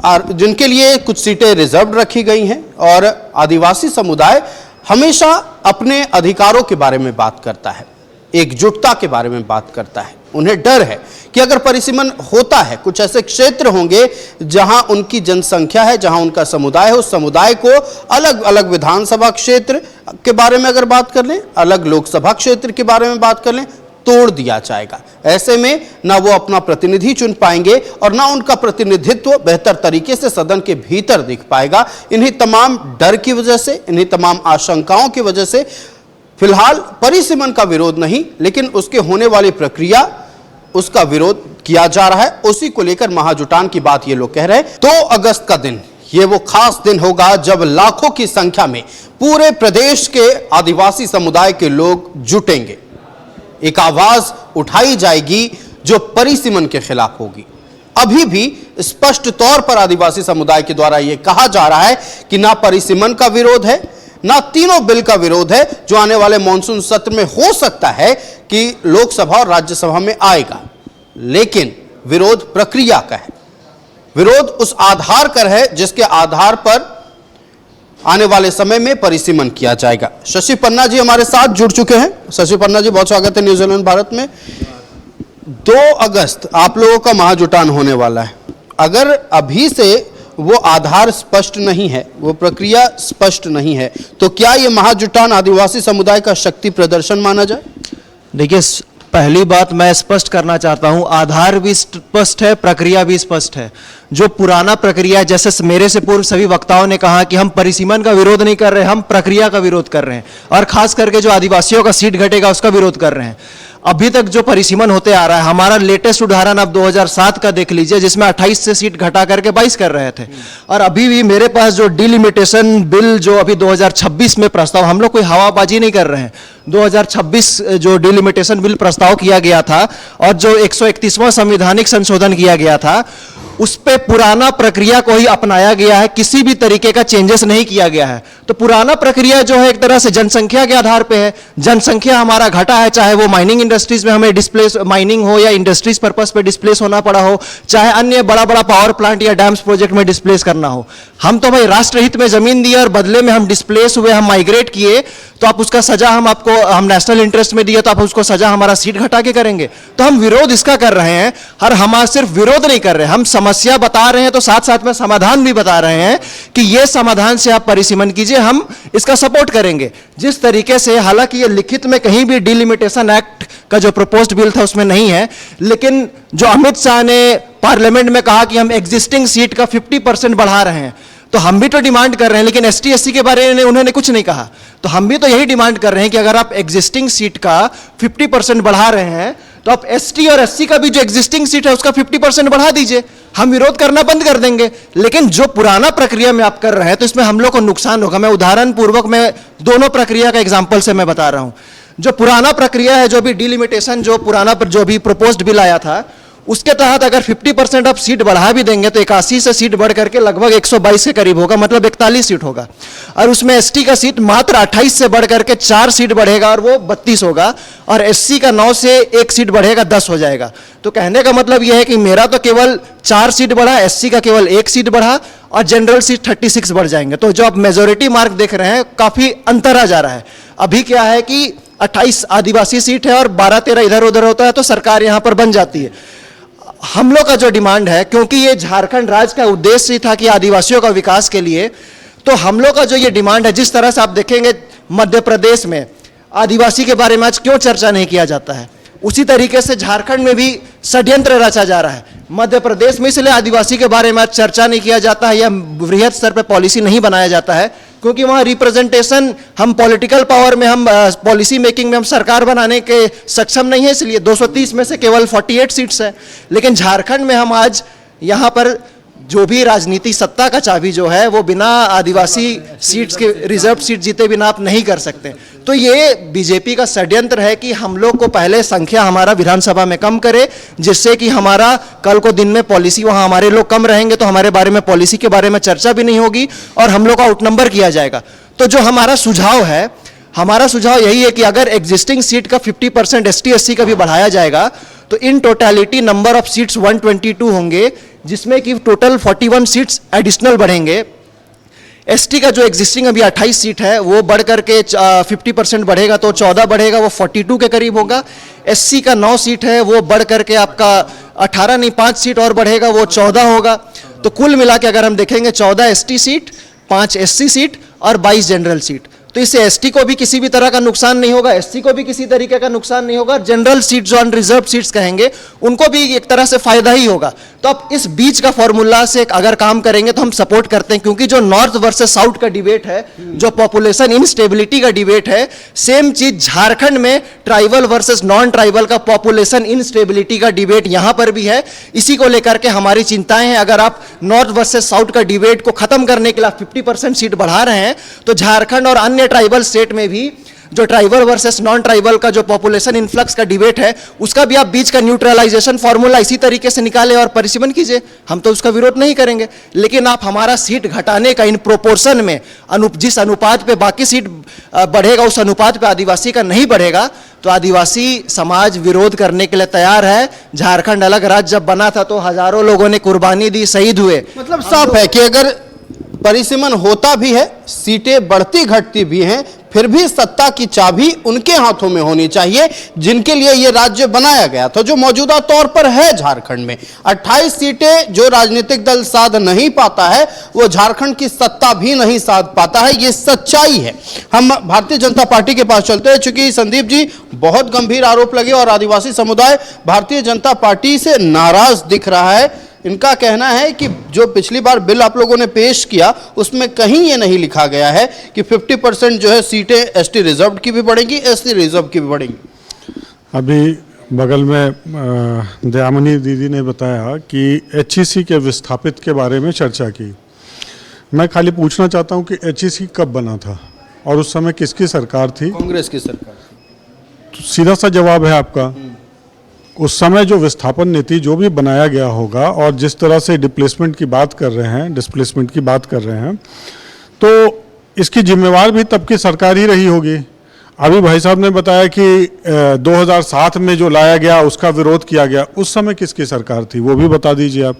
जिनके लिए कुछ सीटें रिजर्व रखी गई हैं, और आदिवासी समुदाय हमेशा अपने अधिकारों के बारे में बात करता है, एकजुटता के बारे में बात करता है। उन्हें डर है कि अगर परिसीमन होता है, कुछ ऐसे क्षेत्र होंगे जहां उनकी जनसंख्या है, जहां उनका समुदाय है, उस समुदाय को अलग अलग विधानसभा क्षेत्र के बारे में अगर बात कर लें, अलग लोकसभा क्षेत्र के बारे में बात कर लें, तोड़ दिया जाएगा। ऐसे में ना वो अपना प्रतिनिधि चुन पाएंगे और ना उनका प्रतिनिधित्व बेहतर तरीके से सदन के भीतर दिख पाएगा। इन्हीं तमाम डर की वजह से, इन्हीं तमाम आशंकाओं की वजह से फिलहाल परिसीमन का विरोध नहीं, लेकिन उसके होने वाली प्रक्रिया, उसका विरोध किया जा रहा है। उसी को लेकर महाजुटान की बात ये लोग कह रहे हैं। 2 अगस्त का दिन, ये वो खास दिन होगा जब लाखों की संख्या में पूरे प्रदेश के आदिवासी समुदाय के लोग जुटेंगे। एक आवाज उठाई जाएगी जो परिसीमन के खिलाफ होगी। अभी भी स्पष्ट तौर पर आदिवासी समुदाय के द्वारा यह कहा जा रहा है कि ना परिसीमन का विरोध है, ना तीनों बिल का विरोध है, जो आने वाले मॉनसून सत्र में हो सकता है कि लोकसभा और राज्यसभा में आएगा। लेकिन विरोध प्रक्रिया का है, विरोध उस आधार पर है जिसके आधार पर आने वाले समय में परिसीमन किया जाएगा। शशि पन्ना जी हमारे साथ जुड़ चुके हैं। शशि पन्ना जी, बहुत स्वागत है न्यूजीलैंड भारत में। 2 अगस्त आप लोगों का महाजुटान होने वाला है। अगर अभी से वो आधार स्पष्ट नहीं है, वो प्रक्रिया स्पष्ट नहीं है, तो क्या ये महाजुटान आदिवासी समुदाय का शक्ति प्रदर्शन माना जाए? देखिए, पहली बात मैं स्पष्ट करना चाहता हूं, आधार भी स्पष्ट है, प्रक्रिया भी स्पष्ट है। जो पुराना प्रक्रिया, जैसे मेरे से पूर्व सभी वक्ताओं ने कहा कि हम परिसीमन का विरोध नहीं कर रहे, हम प्रक्रिया का विरोध कर रहे हैं, और खास करके जो आदिवासियों का सीट घटेगा उसका विरोध कर रहे हैं। अभी तक जो परिसीमन होते आ रहा है, हमारा लेटेस्ट उदाहरण अब 2007 का देख लीजिए, जिसमें 28 से सीट घटा करके 22 कर रहे थे। और अभी भी मेरे पास जो डिलिमिटेशन बिल जो अभी 2026 में प्रस्ताव, हम लोग कोई हवाबाजी नहीं कर रहे हैं, 2026 जो डिलिमिटेशन बिल प्रस्ताव किया गया था और जो 131वां संवैधानिक संशोधन किया गया था, उस पे पुराना प्रक्रिया को ही अपनाया गया है, किसी भी तरीके का चेंजेस नहीं किया गया है। तो पुराना प्रक्रिया जो है एक तरह से जनसंख्या के आधार पे है। जनसंख्या हमारा घटा है, चाहे वो माइनिंग इंडस्ट्रीज में हमें डिस्प्लेस, माइनिंग हो या इंडस्ट्रीज पर्पस पे डिस्प्लेस होना पड़ा हो, चाहे अन्य बड़ा बड़ा पावर प्लांट या डैम्स प्रोजेक्ट में डिस्प्लेस करना हो। हम तो भाई राष्ट्रहित में जमीन दिए और बदले में हम डिस्प्लेस हुए, हम माइग्रेट किए, तो आप उसका सजा हम नेशनल इंटरेस्ट में दिए तो आप उसको सजा हमारा सीट घटा के करेंगे। तो हम विरोध इसका कर रहे हैं, और हम सिर्फ विरोध नहीं कर रहे, हम समस्या बता रहे हैं, तो साथ साथ में समाधान भी बता रहे हैं कि ये समाधान से आप परिसीमन कीजिए, हम इसका सपोर्ट करेंगे। जिस तरीके से, हालांकि ये लिखित में कहीं भी डिलिमिटेशन एक्ट का जो प्रपोज्ड बिल था उसमें नहीं है, लेकिन जो अमित शाह ने पार्लियामेंट में कहा कि हम एग्जिस्टिंग सीट का 50% बढ़ा रहे हैं, तो हम भी तो डिमांड कर रहे हैं, लेकिन एसटी एससी के बारे में उन्होंने कुछ नहीं कहा। तो हम भी तो यही डिमांड कर रहे हैं कि अगर आप एग्जिस्टिंग सीट का 50% बढ़ा रहे हैं, तो आप एसटी और एससी का भी जो एग्जिस्टिंग सीट है उसका 50% बढ़ा दीजिए, हम विरोध करना बंद कर देंगे। लेकिन जो पुराना प्रक्रिया में आप कर रहे हैं तो इसमें हम लोग को नुकसान होगा। मैं उदाहरण पूर्वक मैं दोनों प्रक्रिया का एग्जाम्पल से मैं बता रहा हूं। जो पुराना प्रक्रिया है, जो भी डिलिमिटेशन, जो पुराना जो भी प्रपोज्ड बिल आया था, उसके तहत अगर 50% आप सीट बढ़ा भी देंगे तो 81 से सीट बढ़ करके लगभग 122 के करीब होगा, मतलब 41 सीट होगा। और उसमें एसटी का सीट मात्र 28 से बढ़ करके 4 सीट बढ़ेगा और वो 32 होगा, और एससी का 9 से 1 सीट बढ़ेगा, 10 हो जाएगा। तो कहने का मतलब यह है कि मेरा तो केवल 4 सीट बढ़ा, एससी का केवल 1 सीट बढ़ा, और जनरल सीट 36 बढ़ जाएंगे। तो जो आप मेजोरिटी मार्क देख रहे हैं, काफी अंतर आ जा रहा है। अभी क्या है कि 28 आदिवासी सीट है और 12-13 इधर उधर होता है तो सरकार यहां पर बन जाती है। हम लोग का जो डिमांड है, क्योंकि ये झारखंड राज्य का उद्देश्य था कि आदिवासियों का विकास के लिए, तो हम लोग का जो ये डिमांड है, जिस तरह से आप देखेंगे मध्य प्रदेश में आदिवासी के बारे में आज क्यों चर्चा नहीं किया जाता है, उसी तरीके से झारखंड में भी षड्यंत्र रचा जा रहा है। मध्य प्रदेश में इसलिए आदिवासी के बारे में आज चर्चा नहीं किया जाता है या वृहद स्तर पर पॉलिसी नहीं बनाया जाता है, क्योंकि वहाँ रिप्रेजेंटेशन, हम पॉलिटिकल पावर में, हम पॉलिसी मेकिंग में हम सरकार बनाने के सक्षम नहीं है, इसलिए 230 में से केवल 48 सीट्स है। लेकिन झारखंड में हम आज यहाँ पर जो भी राजनीति सत्ता का चाबी जो है वो बिना आदिवासी सीट्स के, रिजर्व सीट जीते बिना आप नहीं कर सकते। तो ये बीजेपी का षड्यंत्र है कि हम लोग को पहले संख्या हमारा विधानसभा में कम करे, जिससे कि हमारा कल को दिन में पॉलिसी, वहाँ हमारे लोग कम रहेंगे तो हमारे बारे में, पॉलिसी के बारे में चर्चा भी नहीं होगी और हम लोग का आउटनंबर किया जाएगा। तो जो हमारा सुझाव है, हमारा सुझाव यही है कि अगर एग्जिस्टिंग सीट का 50% ST SC का भी बढ़ाया जाएगा तो in totality number of seats 122 होंगे, जिसमें कि टोटल 41 सीट्स एडिशनल बढ़ेंगे। ST का जो एग्जिस्टिंग अभी 28 सीट है वो बढ़ करके 50% बढ़ेगा तो 14 बढ़ेगा, वो 42 के करीब होगा। SC का 9 सीट है वो बढ़ करके आपका 18 नहीं 5 सीट और बढ़ेगा, वो 14 होगा। तो कुल मिला के अगर हम देखेंगे 14 ST सीट, 5 SC सीट और 22 जनरल सीट। तो इससे ST को भी किसी भी तरह का नुकसान नहीं होगा, SC को भी किसी तरीके का नुकसान नहीं होगा, जनरल सीट जो अनरिजर्व सीट्स कहेंगे उनको भी एक तरह से फायदा ही होगा। तो अब इस बीच का फॉर्मूला से अगर काम करेंगे तो हम सपोर्ट करते हैं, क्योंकि जो नॉर्थ वर्सेस साउथ का डिबेट है, जो पॉपुलेशन इनस्टेबिलिटी का डिबेट है, सेम चीज झारखंड में ट्राइबल वर्सेस नॉन ट्राइबल का पॉपुलेशन इनस्टेबिलिटी का डिबेट यहां पर भी है। इसी को लेकर के हमारी चिंताएं हैं। अगर आप नॉर्थ वर्सेस साउथ का डिबेट को खत्म करने के लिए 50% सीट बढ़ा रहे हैं तो झारखंड और अन्य ट्राइबल स्टेट में भी जो ट्राइबल वर्सेस नॉन ट्राइबल का जो पॉपुलेशन इनफ्लक्स का डिबेट है, उसका भी आप बीच का न्यूट्रलाइजेशन फॉर्मूला इसी तरीके से निकालें और परिसीमन कीजिए। हम तो उसका विरोध नहीं करेंगे, लेकिन आप हमारा सीट घटाने का इन प्रोपोर्शन में जिस अनुपात पे बाकी सीट बढ़ेगा उस अनुपात पे आदिवासी का नहीं बढ़ेगा, तो आदिवासी समाज विरोध करने के लिए तैयार है। झारखंड अलग राज्य जब बना था तो हजारों लोगों ने कुर्बानी दी, शहीद हुए। मतलब साफ है कि अगर परिसीमन होता भी है, सीटें बढ़ती घटती भी हैं, फिर भी सत्ता की चाबी उनके हाथों में होनी चाहिए जिनके लिए यह राज्य बनाया गया था, जो मौजूदा तौर पर है झारखंड में। 28 सीटें जो राजनीतिक दल साध नहीं पाता है वो झारखंड की सत्ता भी नहीं साध पाता है, ये सच्चाई है। हम भारतीय जनता पार्टी के पास चलते हैं, चूंकि संदीप जी बहुत गंभीर आरोप लगे और आदिवासी समुदाय भारतीय जनता पार्टी से नाराज दिख रहा है। इनका कहना है कि जो पिछली बार बिल आप लोगों ने पेश किया उसमें कहीं ये नहीं लिखा गया है कि 50% जो है सीटें ST रिजर्व की भी बढ़ेंगी, SC रिजर्व की भी बढ़ेंगी। अभी बगल में दयामनी दीदी ने बताया कि HEC के विस्थापित के बारे में चर्चा की। मैं खाली पूछना चाहता हूं कि HEC कब बना था और उस समय किसकी सरकार थी? कांग्रेस की सरकार। तो सीधा सा जवाब है आपका, उस समय जो विस्थापन नीति जो भी बनाया गया होगा और जिस तरह से डिस्प्लेसमेंट की बात कर रहे हैं, तो इसकी जिम्मेवार भी तब की सरकार ही रही होगी। अभी भाई साहब ने बताया कि 2007 में जो लाया गया उसका विरोध किया गया, उस समय किसकी सरकार थी वो भी बता दीजिए आप।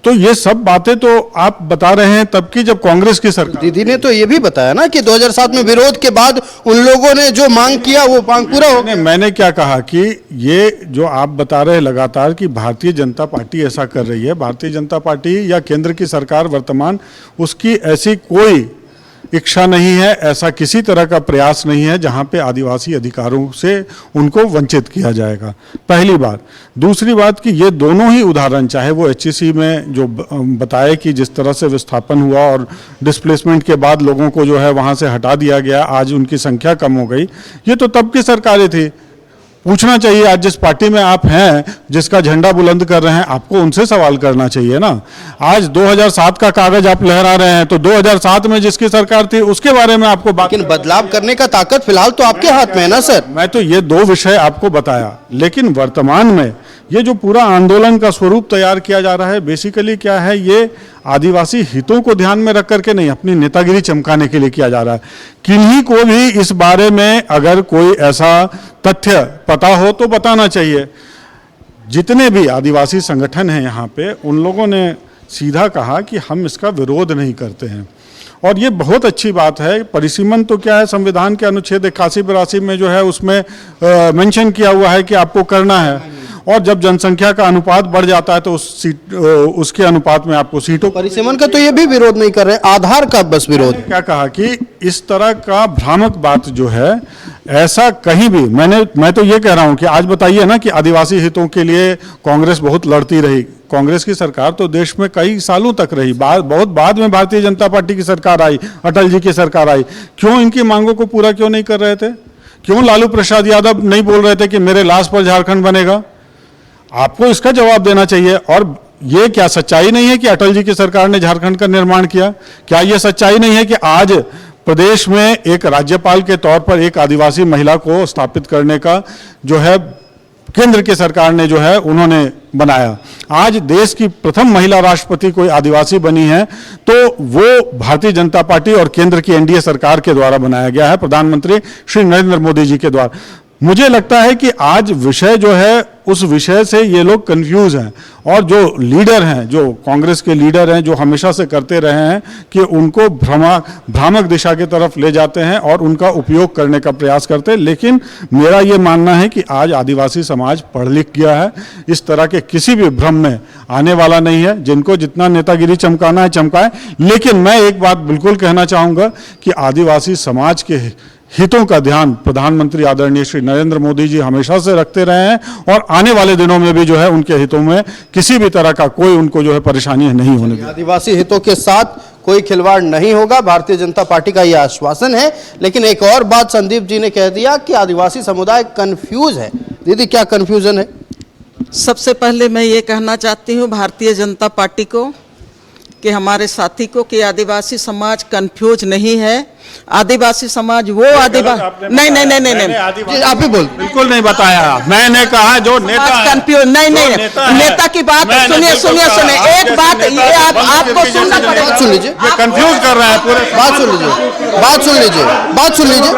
तो ये सब बातें तो आप बता रहे हैं तब की जब कांग्रेस की सरकार। दीदी ने तो ये भी बताया ना कि 2007 में विरोध के बाद उन लोगों ने जो मांग किया वो मांग पूरा हो गया। मैंने क्या कहा कि ये जो आप बता रहे लगातार कि भारतीय जनता पार्टी ऐसा कर रही है, भारतीय जनता पार्टी या केंद्र की सरकार वर्तमान, उसकी ऐसी कोई इच्छा नहीं है, ऐसा किसी तरह का प्रयास नहीं है जहां पे आदिवासी अधिकारों से उनको वंचित किया जाएगा, पहली बात। दूसरी बात कि ये दोनों ही उदाहरण, चाहे वो HEC में जो बताए कि जिस तरह से विस्थापन हुआ और डिस्प्लेसमेंट के बाद लोगों को जो है वहां से हटा दिया गया, आज उनकी संख्या कम हो गई, ये तो तब की सरकारें थी। पूछना चाहिए आज जिस पार्टी में आप हैं, जिसका झंडा बुलंद कर रहे हैं, आपको उनसे सवाल करना चाहिए ना। आज 2007 का कागज आप लहरा रहे हैं तो 2007 में जिसकी सरकार थी उसके बारे में आपको बात, लेकिन बदलाव करने का ताकत फिलहाल तो आपके हाथ में है ना सर। मैं तो ये दो विषय आपको बताया, लेकिन वर्तमान में ये जो पूरा आंदोलन का स्वरूप तैयार किया जा रहा है, बेसिकली क्या है, ये आदिवासी हितों को ध्यान में रख करके नहीं, अपनी नेतागिरी चमकाने के लिए किया जा रहा है। किन्हीं को भी इस बारे में अगर कोई ऐसा तथ्य पता हो तो बताना चाहिए। जितने भी आदिवासी संगठन हैं यहाँ पे, उन लोगों ने सीधा कहा कि हम इसका विरोध नहीं करते हैं, और ये बहुत अच्छी बात है। परिसीमन तो क्या है, संविधान के अनुच्छेद 81-82 में जो है उसमें मेंशन किया हुआ है कि आपको करना है, और जब जनसंख्या का अनुपात बढ़ जाता है तो उसके अनुपात में आपको सीटों। परिसीमन का तो ये भी विरोध नहीं कर रहे, आधार का बस विरोध। क्या कहा कि इस तरह का भ्रामक बात जो है, ऐसा कहीं भी मैं तो ये कह रहा हूं कि आज बताइए ना कि आदिवासी हितों के लिए कांग्रेस बहुत लड़ती रही, कांग्रेस की सरकार तो देश में कई सालों तक रही, बहुत बाद में भारतीय जनता पार्टी की सरकार आई, अटल जी की सरकार आई। क्यों इनकी मांगों को पूरा क्यों नहीं कर रहे थे? क्यों लालू प्रसाद यादव नहीं बोल रहे थे कि मेरे लाश पर झारखंड बनेगा? आपको इसका जवाब देना चाहिए। और ये क्या सच्चाई नहीं है कि अटल जी की सरकार ने झारखंड का निर्माण किया? क्या यह सच्चाई नहीं है कि आज प्रदेश में एक राज्यपाल के तौर पर एक आदिवासी महिला को स्थापित करने का जो है केंद्र की सरकार ने जो है उन्होंने बनाया? आज देश की प्रथम महिला राष्ट्रपति कोई आदिवासी बनी है तो वो भारतीय जनता पार्टी और केंद्र की एनडीए सरकार के द्वारा बनाया गया है, प्रधानमंत्री श्री नरेंद्र मोदी जी के द्वारा। मुझे लगता है कि आज विषय जो है उस विषय से ये लोग कंफ्यूज हैं, और जो लीडर हैं, जो कांग्रेस के लीडर हैं, जो हमेशा से करते रहे हैं कि उनको भ्रामक दिशा की तरफ ले जाते हैं और उनका उपयोग करने का प्रयास करते हैं। लेकिन मेरा ये मानना है कि आज आदिवासी समाज पढ़ लिख गया है, इस तरह के किसी भी भ्रम में आने वाला नहीं है। जिनको जितना नेतागिरी चमकाना है चमकाए, लेकिन मैं एक बात बिल्कुल कहना चाहूँगा कि आदिवासी समाज के हितों का ध्यान प्रधानमंत्री आदरणीय श्री नरेंद्र मोदी जी हमेशा से रखते रहे हैं, और आने वाले दिनों में भी जो है उनके हितों में किसी भी तरह का कोई उनको जो है परेशानी नहीं होने देगी। आदिवासी हितों के साथ कोई खिलवाड़ नहीं होगा, भारतीय जनता पार्टी का यह आश्वासन है। लेकिन एक और बात संदीप जी ने कह दिया कि आदिवासी समुदाय कंफ्यूज है। दीदी, क्या कंफ्यूजन है? सबसे पहले मैं ये कहना चाहती हूँ भारतीय जनता पार्टी को कि हमारे साथी को कि आदिवासी समाज कंफ्यूज नहीं है। आदिवासी समाज वो आदिवासी नहीं, आप भी बोल। बिल्कुल नहीं बताया, मैंने कहा जो नेता कंफ्यूज नहीं, नेता की बात सुनिए। एक बात ये आपको सुनना पड़ेगा। सुन लीजिए, ये कंफ्यूज कर रहा है पूरे। बात सुन लीजिए।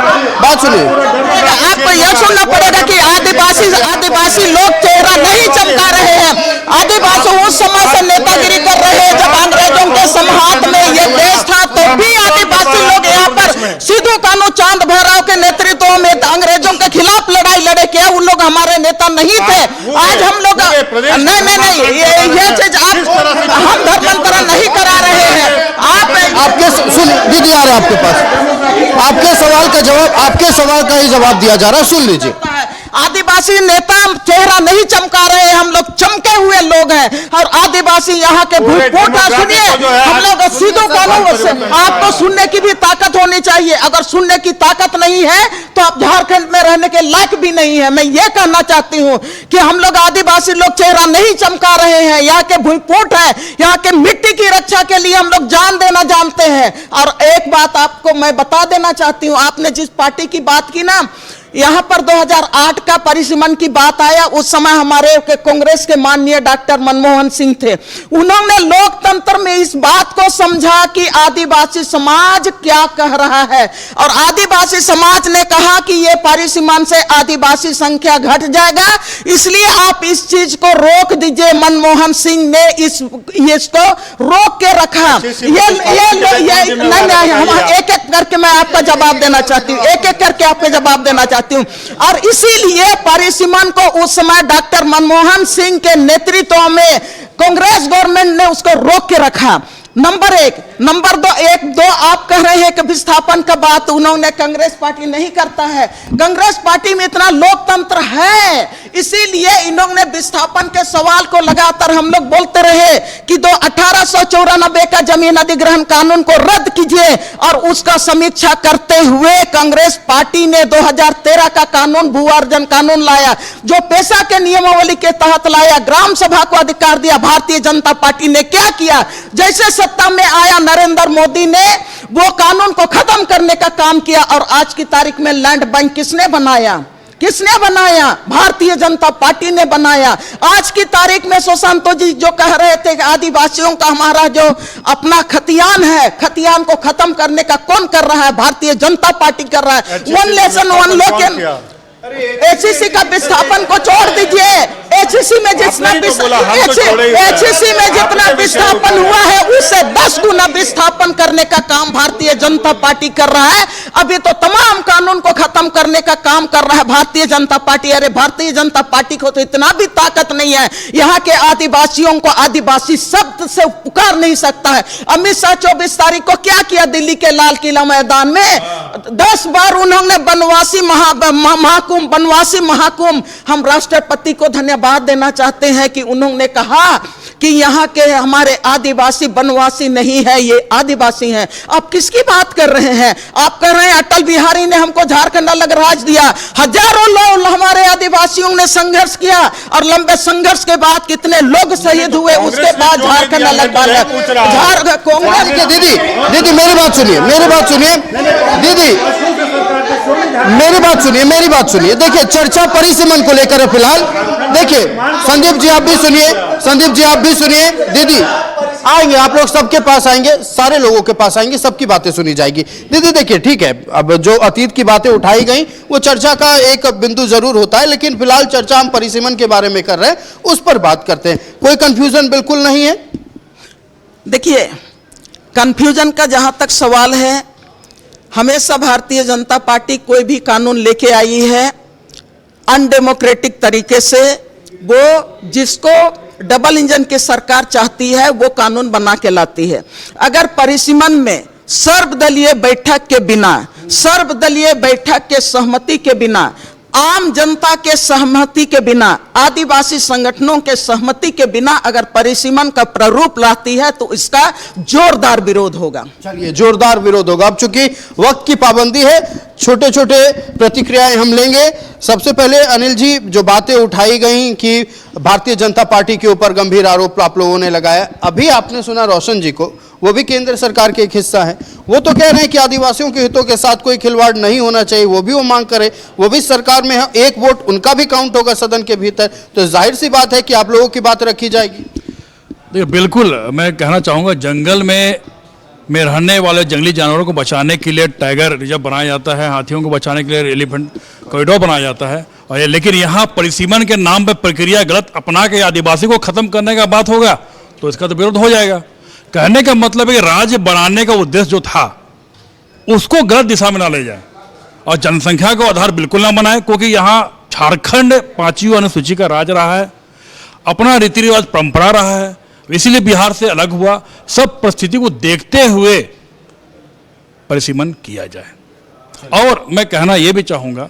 आपको यह सुनना पड़ेगा कि आदिवासी लोग चेहरा नहीं चमका रहे हैं। आदिवासी उस समय से नेतागिरी कर रहे हैं जब अंग्रेजों के संहात में ये देश था, तो भी आदिवासी लोग यहाँ पर सिद्धू कान्हू चांद भैरव के नेतृत्व में अंग्रेजों के खिलाफ लड़ाई लड़े। क्या उन लोग हमारे नेता नहीं थे? आज हम लोग नहीं, ये चीज आप हम धर्मांतरण नहीं करा रहे हैं। आपके सुन दीदी आ रहे आपके पास, आपके सवाल का ही जवाब दिया जा रहा है, सुन लीजिए। आदिवासी नेता चेहरा नहीं चमका रहे हैं, हम लोग चमके हुए लोग हैं। और आदिवासी यहाँ के भूतपूर्व सुनिए, हम लोग सिद्धू कान्हू से आपको सुनने की भी ताकत होनी चाहिए। अगर सुनने की ताकत नहीं है तो आप झारखंड में रहने के लायक भी नहीं है। मैं ये कहना चाहती हूँ कि हम लोग आदिवासी लोग चेहरा नहीं चमका रहे हैं। यहाँ के भूतपूर्व है, यहाँ के मिट्टी की रक्षा के लिए हम लोग जान देना जानते हैं। और एक बात आपको मैं बता देना चाहती हूँ, आपने जिस पार्टी की बात की ना, यहाँ पर 2008 का परिसीमन की बात आया, उस समय हमारे कांग्रेस के माननीय डॉक्टर मनमोहन सिंह थे। उन्होंने लोकतंत्र में इस बात को समझा कि आदिवासी समाज क्या कह रहा है, और आदिवासी समाज ने कहा कि ये परिसीमन से आदिवासी संख्या घट जाएगा, इसलिए आप इस चीज को रोक दीजिए। मनमोहन सिंह ने इसको रोक के रखा। एक एक करके मैं आपका जवाब देना चाहती हूँ, एक एक करके आपको जवाब देना चाहती हूं। और इसीलिए परिसीमन को उस समय डॉक्टर मनमोहन सिंह के नेतृत्व में कांग्रेस गवर्नमेंट ने उसको रोक के रखा। नंबर एक। नंबर दो, आप कह रहे हैं कि विस्थापन का बात उन्होंने कांग्रेस पार्टी नहीं करता है। कांग्रेस पार्टी में इतना लोकतंत्र है, इसीलिए इन्होंने विस्थापन के सवाल को लगातार हम लोग बोलते रहे कि 1894 का जमीन अधिग्रहण कानून को रद्द कीजिए, और उसका समीक्षा करते हुए कांग्रेस पार्टी ने 2013 का कानून, भू अर्जन कानून लाया, जो पेशा के नियमावली के तहत लाया। ग्राम सभा को अधिकार दिया। भारतीय जनता पार्टी ने क्या किया? जैसे सत्ता में आया नरेंद्र मोदी ने वो कानून को खत्म करने का काम किया। और आज की तारीख में लैंड बैंक किसने बनाया? किसने बनाया? भारतीय जनता पार्टी ने बनाया। आज की तारीख में सुशांत जी जो कह रहे थे कि आदिवासियों का हमारा जो अपना खतियान है, खतियान को खत्म करने का कौन कर रहा है? भारतीय जनता पार्टी कर रहा है। One nation one law, HEC का विस्थापन को छोड़ दीजिए। एचईसी में जितना विस्थापन हुआ है उससे 10 गुना विस्थापन करने का काम भारतीय जनता पार्टी कर रहा है। अभी तो तमाम कानून को खत्म करने का काम कर रहा है भारतीय जनता पार्टी। अरे भारतीय जनता पार्टी को तो इतना भी ताकत नहीं है, यहाँ के आदिवासियों को आदिवासी शब्द से पुकार नहीं सकता है। अमित शाह 24 तारीख को क्या किया? दिल्ली के लाल किला मैदान में 10 बार उन्होंने वनवासी महाकुंभ। हम राष्ट्रपति को धन्यवाद देना चाहते हैं कि उन्होंने कहा कि यहाँ के हमारे आदिवासी वनवासी नहीं है, ये आदिवासी हैं। आप किसकी बात कर रहे हैं? आप कह रहे हैं अटल बिहारी ने हमको झारखंड अलग राज दिया। हजारों लोग हमारे आदिवासियों ने संघर्ष किया और लंबे संघर्ष के बाद कितने लोग शहीद हुए, उसके बाद झारखंड अलग बना। कांग्रेस दीदी मेरी बात सुनिए, दीदी मेरी बात सुनिए। देखिए चर्चा परिसीमन को लेकर है फिलहाल। देखिए संदीप जी आप भी सुनिए। दीदी आएंगे, आप लोग सबके पास आएंगे, सारे लोगों के पास आएंगे, सबकी बातें सुनी जाएगी। दीदी देखिए ठीक है, अब जो अतीत की बातें उठाई गई वो चर्चा का एक बिंदु जरूर होता है, लेकिन फिलहाल चर्चा हम परिसीमन के बारे में कर रहे हैं, उस पर बात करते हैं। कोई कंफ्यूजन बिल्कुल नहीं है? देखिए कंफ्यूजन का जहां तक सवाल है, हमेशा भारतीय जनता पार्टी कोई भी कानून लेके आई है अनडेमोक्रेटिक तरीके से, वो जिसको डबल इंजन की सरकार चाहती है वो कानून बना के लाती है। अगर परिसीमन में सर्वदलीय बैठक के बिना, सर्वदलीय बैठक के सहमति के बिना, आम जनता के सहमति के बिना, आदिवासी संगठनों के सहमति के बिना अगर परिसीमन का प्रारूप लाती है तो इसका जोरदार विरोध होगा। चलिए जोरदार विरोध होगा। अब चूंकि वक्त की पाबंदी है, छोटे छोटे प्रतिक्रियाएं हम लेंगे। सबसे पहले अनिल जी, जो बातें उठाई गई कि भारतीय जनता पार्टी के ऊपर गंभीर आरोप आप लोगों ने लगाया, अभी आपने सुना रोशन जी को, वो भी केंद्र सरकार के एक हिस्सा है, वो तो कह रहे हैं कि आदिवासियों के हितों के साथ कोई खिलवाड़ नहीं होना चाहिए, वो भी वो मांग करे, वो भी सरकार में है, एक वोट उनका भी काउंट होगा सदन के भीतर, तो जाहिर सी बात है कि आप लोगों की बात रखी जाएगी। देखिए बिल्कुल, मैं कहना चाहूँगा जंगल में रहने वाले जंगली जानवरों को बचाने के लिए टाइगर रिजर्व बनाया जाता है, हाथियों को बचाने के लिए एलिफेंट कॉरिडोर बनाया जाता है, और ये लेकिन यहाँ परिसीमन के नाम पर प्रक्रिया गलत अपना के आदिवासी को खत्म करने का बात होगा तो इसका तो विरोध हो जाएगा। कहने का मतलब है कि राज्य बनाने का उद्देश्य जो था उसको गलत दिशा में ना ले जाए और जनसंख्या को आधार बिल्कुल ना बनाए, क्योंकि यहाँ झारखंड 5वीं अनुसूची का राज्य रहा है, अपना रीति रिवाज परंपरा रहा है, इसीलिए बिहार से अलग हुआ। सब परिस्थिति को देखते हुए परिसीमन किया जाए। और मैं कहना यह भी चाहूँगा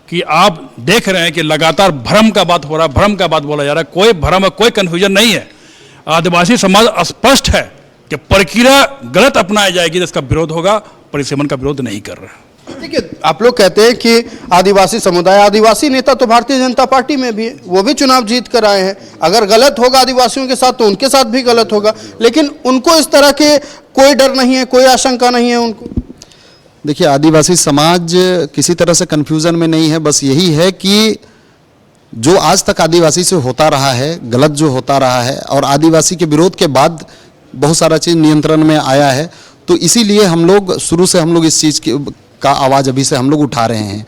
कि आप देख रहे हैं कि लगातार भ्रम का बात हो रहा है, भ्रम का बात बोला जा रहा है, कोई भ्रम है, कोई कन्फ्यूजन नहीं है। आदिवासी समाज स्पष्ट है कि प्रक्रिया गलत अपनाई जाएगी, जिसका विरोध होगा, परिसीमन का विरोध नहीं कर रहा। देखिए आप लोग कहते हैं कि आदिवासी समुदाय, आदिवासी नेता तो भारतीय जनता पार्टी में भी है, वो भी चुनाव जीत कर आए हैं, अगर गलत होगा आदिवासियों के साथ तो उनके साथ भी गलत होगा, लेकिन उनको इस तरह के कोई डर नहीं है, कोई आशंका नहीं है उनको। देखिए आदिवासी समाज किसी तरह से कन्फ्यूज़न में नहीं है, बस यही है कि जो आज तक आदिवासी से होता रहा है, गलत जो होता रहा है, और आदिवासी के विरोध के बाद बहुत सारा चीज़ नियंत्रण में आया है, तो इसीलिए हम लोग शुरू से हम लोग इस चीज़ का आवाज़ अभी से हम लोग उठा रहे हैं।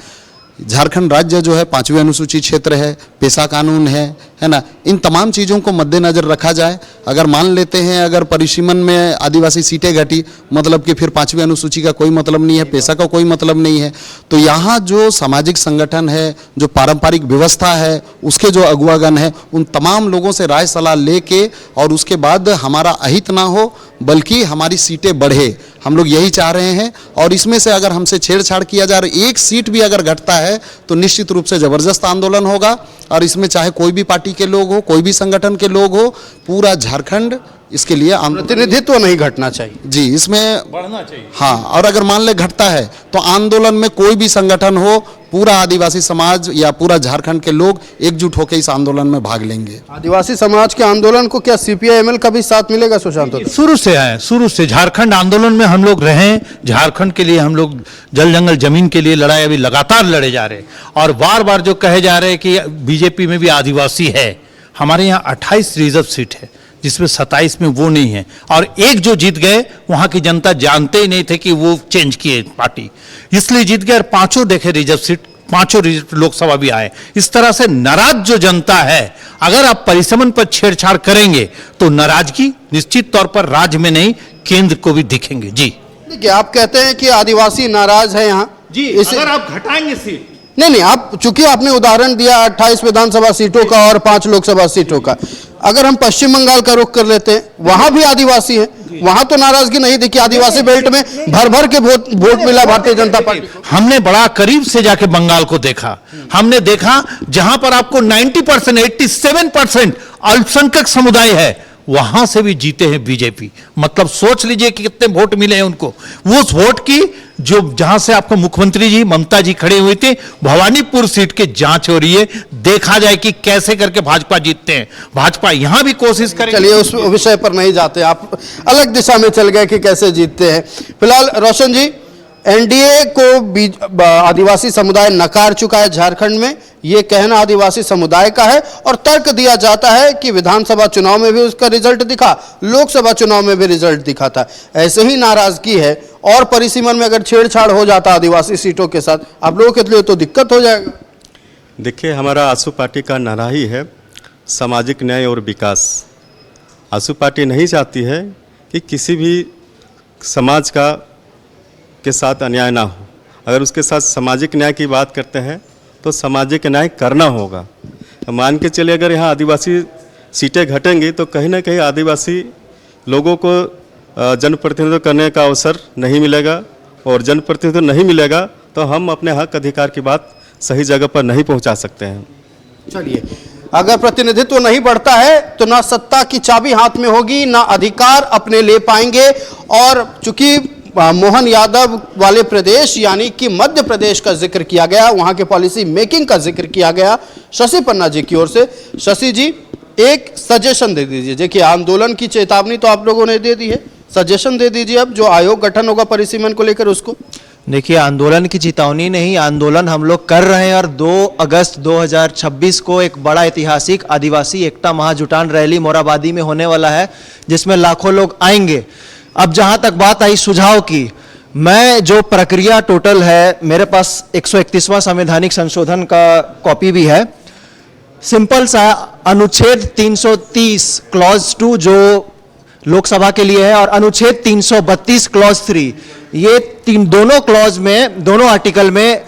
झारखंड राज्य जो है 5वीं अनुसूची क्षेत्र है, पेशा कानून है ना, इन तमाम चीज़ों को मद्देनज़र रखा जाए। अगर मान लेते हैं अगर परिसीमन में आदिवासी सीटें घटी, मतलब कि फिर 5वीं अनुसूची का कोई मतलब नहीं है, पेशा का कोई मतलब नहीं है, तो यहाँ जो सामाजिक संगठन है, जो पारंपरिक व्यवस्था है, उसके जो अगुवागण है, उन तमाम लोगों से राय सलाह लेके और उसके बाद हमारा अहित ना हो बल्कि हमारी सीटें बढ़े, हम लोग यही चाह रहे हैं। और इसमें से अगर हमसे छेड़छाड़ किया जा रहा है, एक सीट भी अगर घटता है तो निश्चित रूप से ज़बरदस्त आंदोलन होगा, और इसमें चाहे कोई भी पार्टी के लोग हो, कोई भी संगठन के लोग हो, पूरा झारखंड इसके लिए प्रतिनिधित्व नहीं घटना चाहिए जी, इसमें बढ़ना चाहिए। हाँ, और अगर मान ले घटता है तो आंदोलन में कोई भी संगठन हो, पूरा आदिवासी समाज या पूरा झारखंड के लोग एकजुट होकर इस आंदोलन में भाग लेंगे। आदिवासी समाज के आंदोलन को क्या CPI-ML का भी साथ मिलेगा सुशांत? शुरू से है, शुरू से झारखंड आंदोलन में हम लोग रहे, झारखंड के लिए हम लोग जल जंगल जमीन के लिए लड़ाई अभी लगातार लड़े जा रहे, और बार बार जो कहे जा रहे हैं कि बीजेपी में भी आदिवासी है, हमारे यहाँ 28 रिजर्व सीट है जिसमें 27 में वो नहीं है, और एक जो जीत गए वहां की जनता जानते ही नहीं थे कि वो चेंज किए पार्टी, इसलिए जीत गए। और 5 देखे रिजर्व सीट, 5 लोकसभा भी आए। इस तरह से नाराज जो जनता है, अगर आप परिसीमन पर छेड़छाड़ करेंगे तो नाराजगी निश्चित तौर पर राज्य में नहीं केंद्र को भी दिखेंगे। जी देखिए आप कहते हैं कि आदिवासी नाराज है यहाँ जी, अगर आप घटाएंगे सीट, नहीं, आप चूंकि आपने उदाहरण दिया 28 विधानसभा सीटों का और 5 लोकसभा सीटों का, अगर हम पश्चिम बंगाल का रुख कर लेते हैं, वहां भी आदिवासी है, वहां तो नाराजगी नहीं दिखी। आदिवासी बेल्ट में भर के वोट मिला भारतीय जनता पार्टी को। हमने बड़ा करीब से जाके बंगाल को देखा, हमने देखा जहां पर आपको 90%, 87% अल्पसंख्यक समुदाय है, वहां से भी जीते हैं बीजेपी। मतलब सोच लीजिए कि कितने वोट मिले हैं उनको। वो उस वोट की जो जहां से आपको मुख्यमंत्री जी ममता जी खड़े हुए थे, भवानीपुर सीट की जांच हो रही है, देखा जाए कि कैसे करके भाजपा जीतते हैं। भाजपा यहां भी कोशिश करेगी। चलिए उस विषय पर नहीं जाते, आप अलग दिशा में चल गए कि कैसे जीतते हैं। फिलहाल रोशन जी, एनडीए को आदिवासी समुदाय नकार चुका है झारखंड में, ये कहना आदिवासी समुदाय का है और तर्क दिया जाता है कि विधानसभा चुनाव में भी उसका रिजल्ट दिखा, लोकसभा चुनाव में भी रिजल्ट दिखा था। ऐसे ही नाराजगी है और परिसीमन में अगर छेड़छाड़ हो जाता आदिवासी सीटों के साथ, आप लोगों के लिए तो दिक्कत हो जाएगा। देखिए, हमारा आसू पार्टी का नारा ही है सामाजिक न्याय और विकास। आसू पार्टी नहीं चाहती है कि किसी भी समाज के साथ अन्याय ना हो। अगर उसके साथ सामाजिक न्याय की बात करते हैं तो सामाजिक न्याय करना होगा। मान के चलिए अगर यहाँ आदिवासी सीटें घटेंगी तो कहीं ना कहीं आदिवासी लोगों को जनप्रतिनिधित्व करने का अवसर नहीं मिलेगा, और जनप्रतिनिधित्व नहीं मिलेगा तो हम अपने हक अधिकार की बात सही जगह पर नहीं पहुँचा सकते हैं। चलिए, अगर प्रतिनिधित्व नहीं बढ़ता है तो ना सत्ता की चाबी हाथ में होगी, ना अधिकार अपने ले पाएंगे। और चूंकि मोहन यादव वाले प्रदेश यानी कि मध्य प्रदेश का जिक्र किया गया, वहां के पॉलिसी मेकिंग का जिक्र किया गया शशि पन्ना जी की ओर से। शशि जी, एक सजेशन दे दीजिए। देखिए, आंदोलन की चेतावनी तो आप लोगों ने दे दी है, सजेशन दे दीजिए अब जो आयोग गठन होगा परिसीमन को लेकर उसको। देखिए, आंदोलन की चेतावनी नहीं, आंदोलन हम लोग कर रहे हैं और 2 अगस्त 2026 को एक बड़ा ऐतिहासिक आदिवासी एकता महाजुटान रैली मोराबादी में होने वाला है, जिसमें लाखों लोग आएंगे। अब जहां तक बात आई सुझाव की, मैं जो प्रक्रिया टोटल है, मेरे पास 131वां संवैधानिक संशोधन का कॉपी भी है। सिंपल सा अनुच्छेद 330 क्लॉज 2 जो लोकसभा के लिए है और अनुच्छेद 332 क्लॉज 3, ये दोनों क्लॉज में, दोनों आर्टिकल में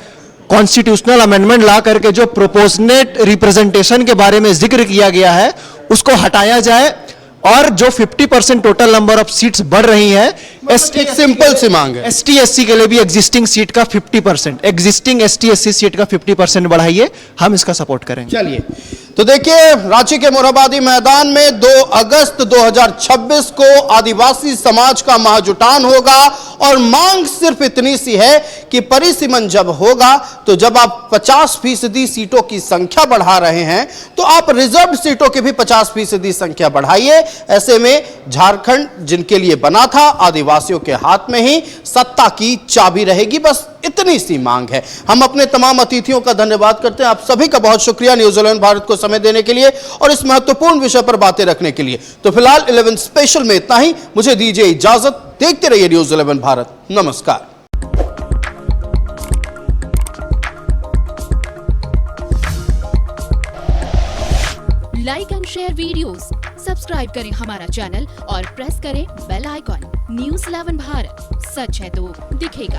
कॉन्स्टिट्यूशनल अमेंडमेंट ला करके जो प्रोपोर्शनेट रिप्रेजेंटेशन के बारे में जिक्र किया गया है उसको हटाया जाए और जो 50% टोटल नंबर ऑफ सीट्स बढ़ रही हैं, एसटी सिंपल सी मांग है, एसटी एससी के लिए भी एग्जिस्टिंग सीट का 50%, एग्जिस्टिंग एसटी एससी सीट का 50% बढ़ाइए, हम इसका सपोर्ट करेंगे। चलिए, तो देखिए, रांची के मोरहाबादी मैदान में 2 अगस्त 2026 को आदिवासी समाज का महाजुटान होगा और मांग सिर्फ इतनी सी है कि परिसीमन जब होगा तो जब आप 50% सीटों की संख्या बढ़ा रहे हैं तो आप रिजर्व सीटों की भी 50% संख्या बढ़ाइए। ऐसे में झारखंड जिनके लिए बना था, आदिवासियों के हाथ में ही सत्ता की चाबी रहेगी। बस इतनी सी मांग है। हम अपने तमाम अतिथियों का धन्यवाद करते हैं। आप सभी का बहुत शुक्रिया न्यूज़ 11 भारत को समय देने के लिए और इस महत्वपूर्ण विषय पर बातें रखने के लिए। तो फिलहाल 11 स्पेशल में इतना ही, मुझे दीजिए इजाजत। देखते रहिए न्यूज़ 11 भारत। नमस्कार। Like and share videos, subscribe करें हमारा चैनल और प्रेस करें बेल आइकॉन। न्यूज़ 11 भारत, सच है तो दिखेगा।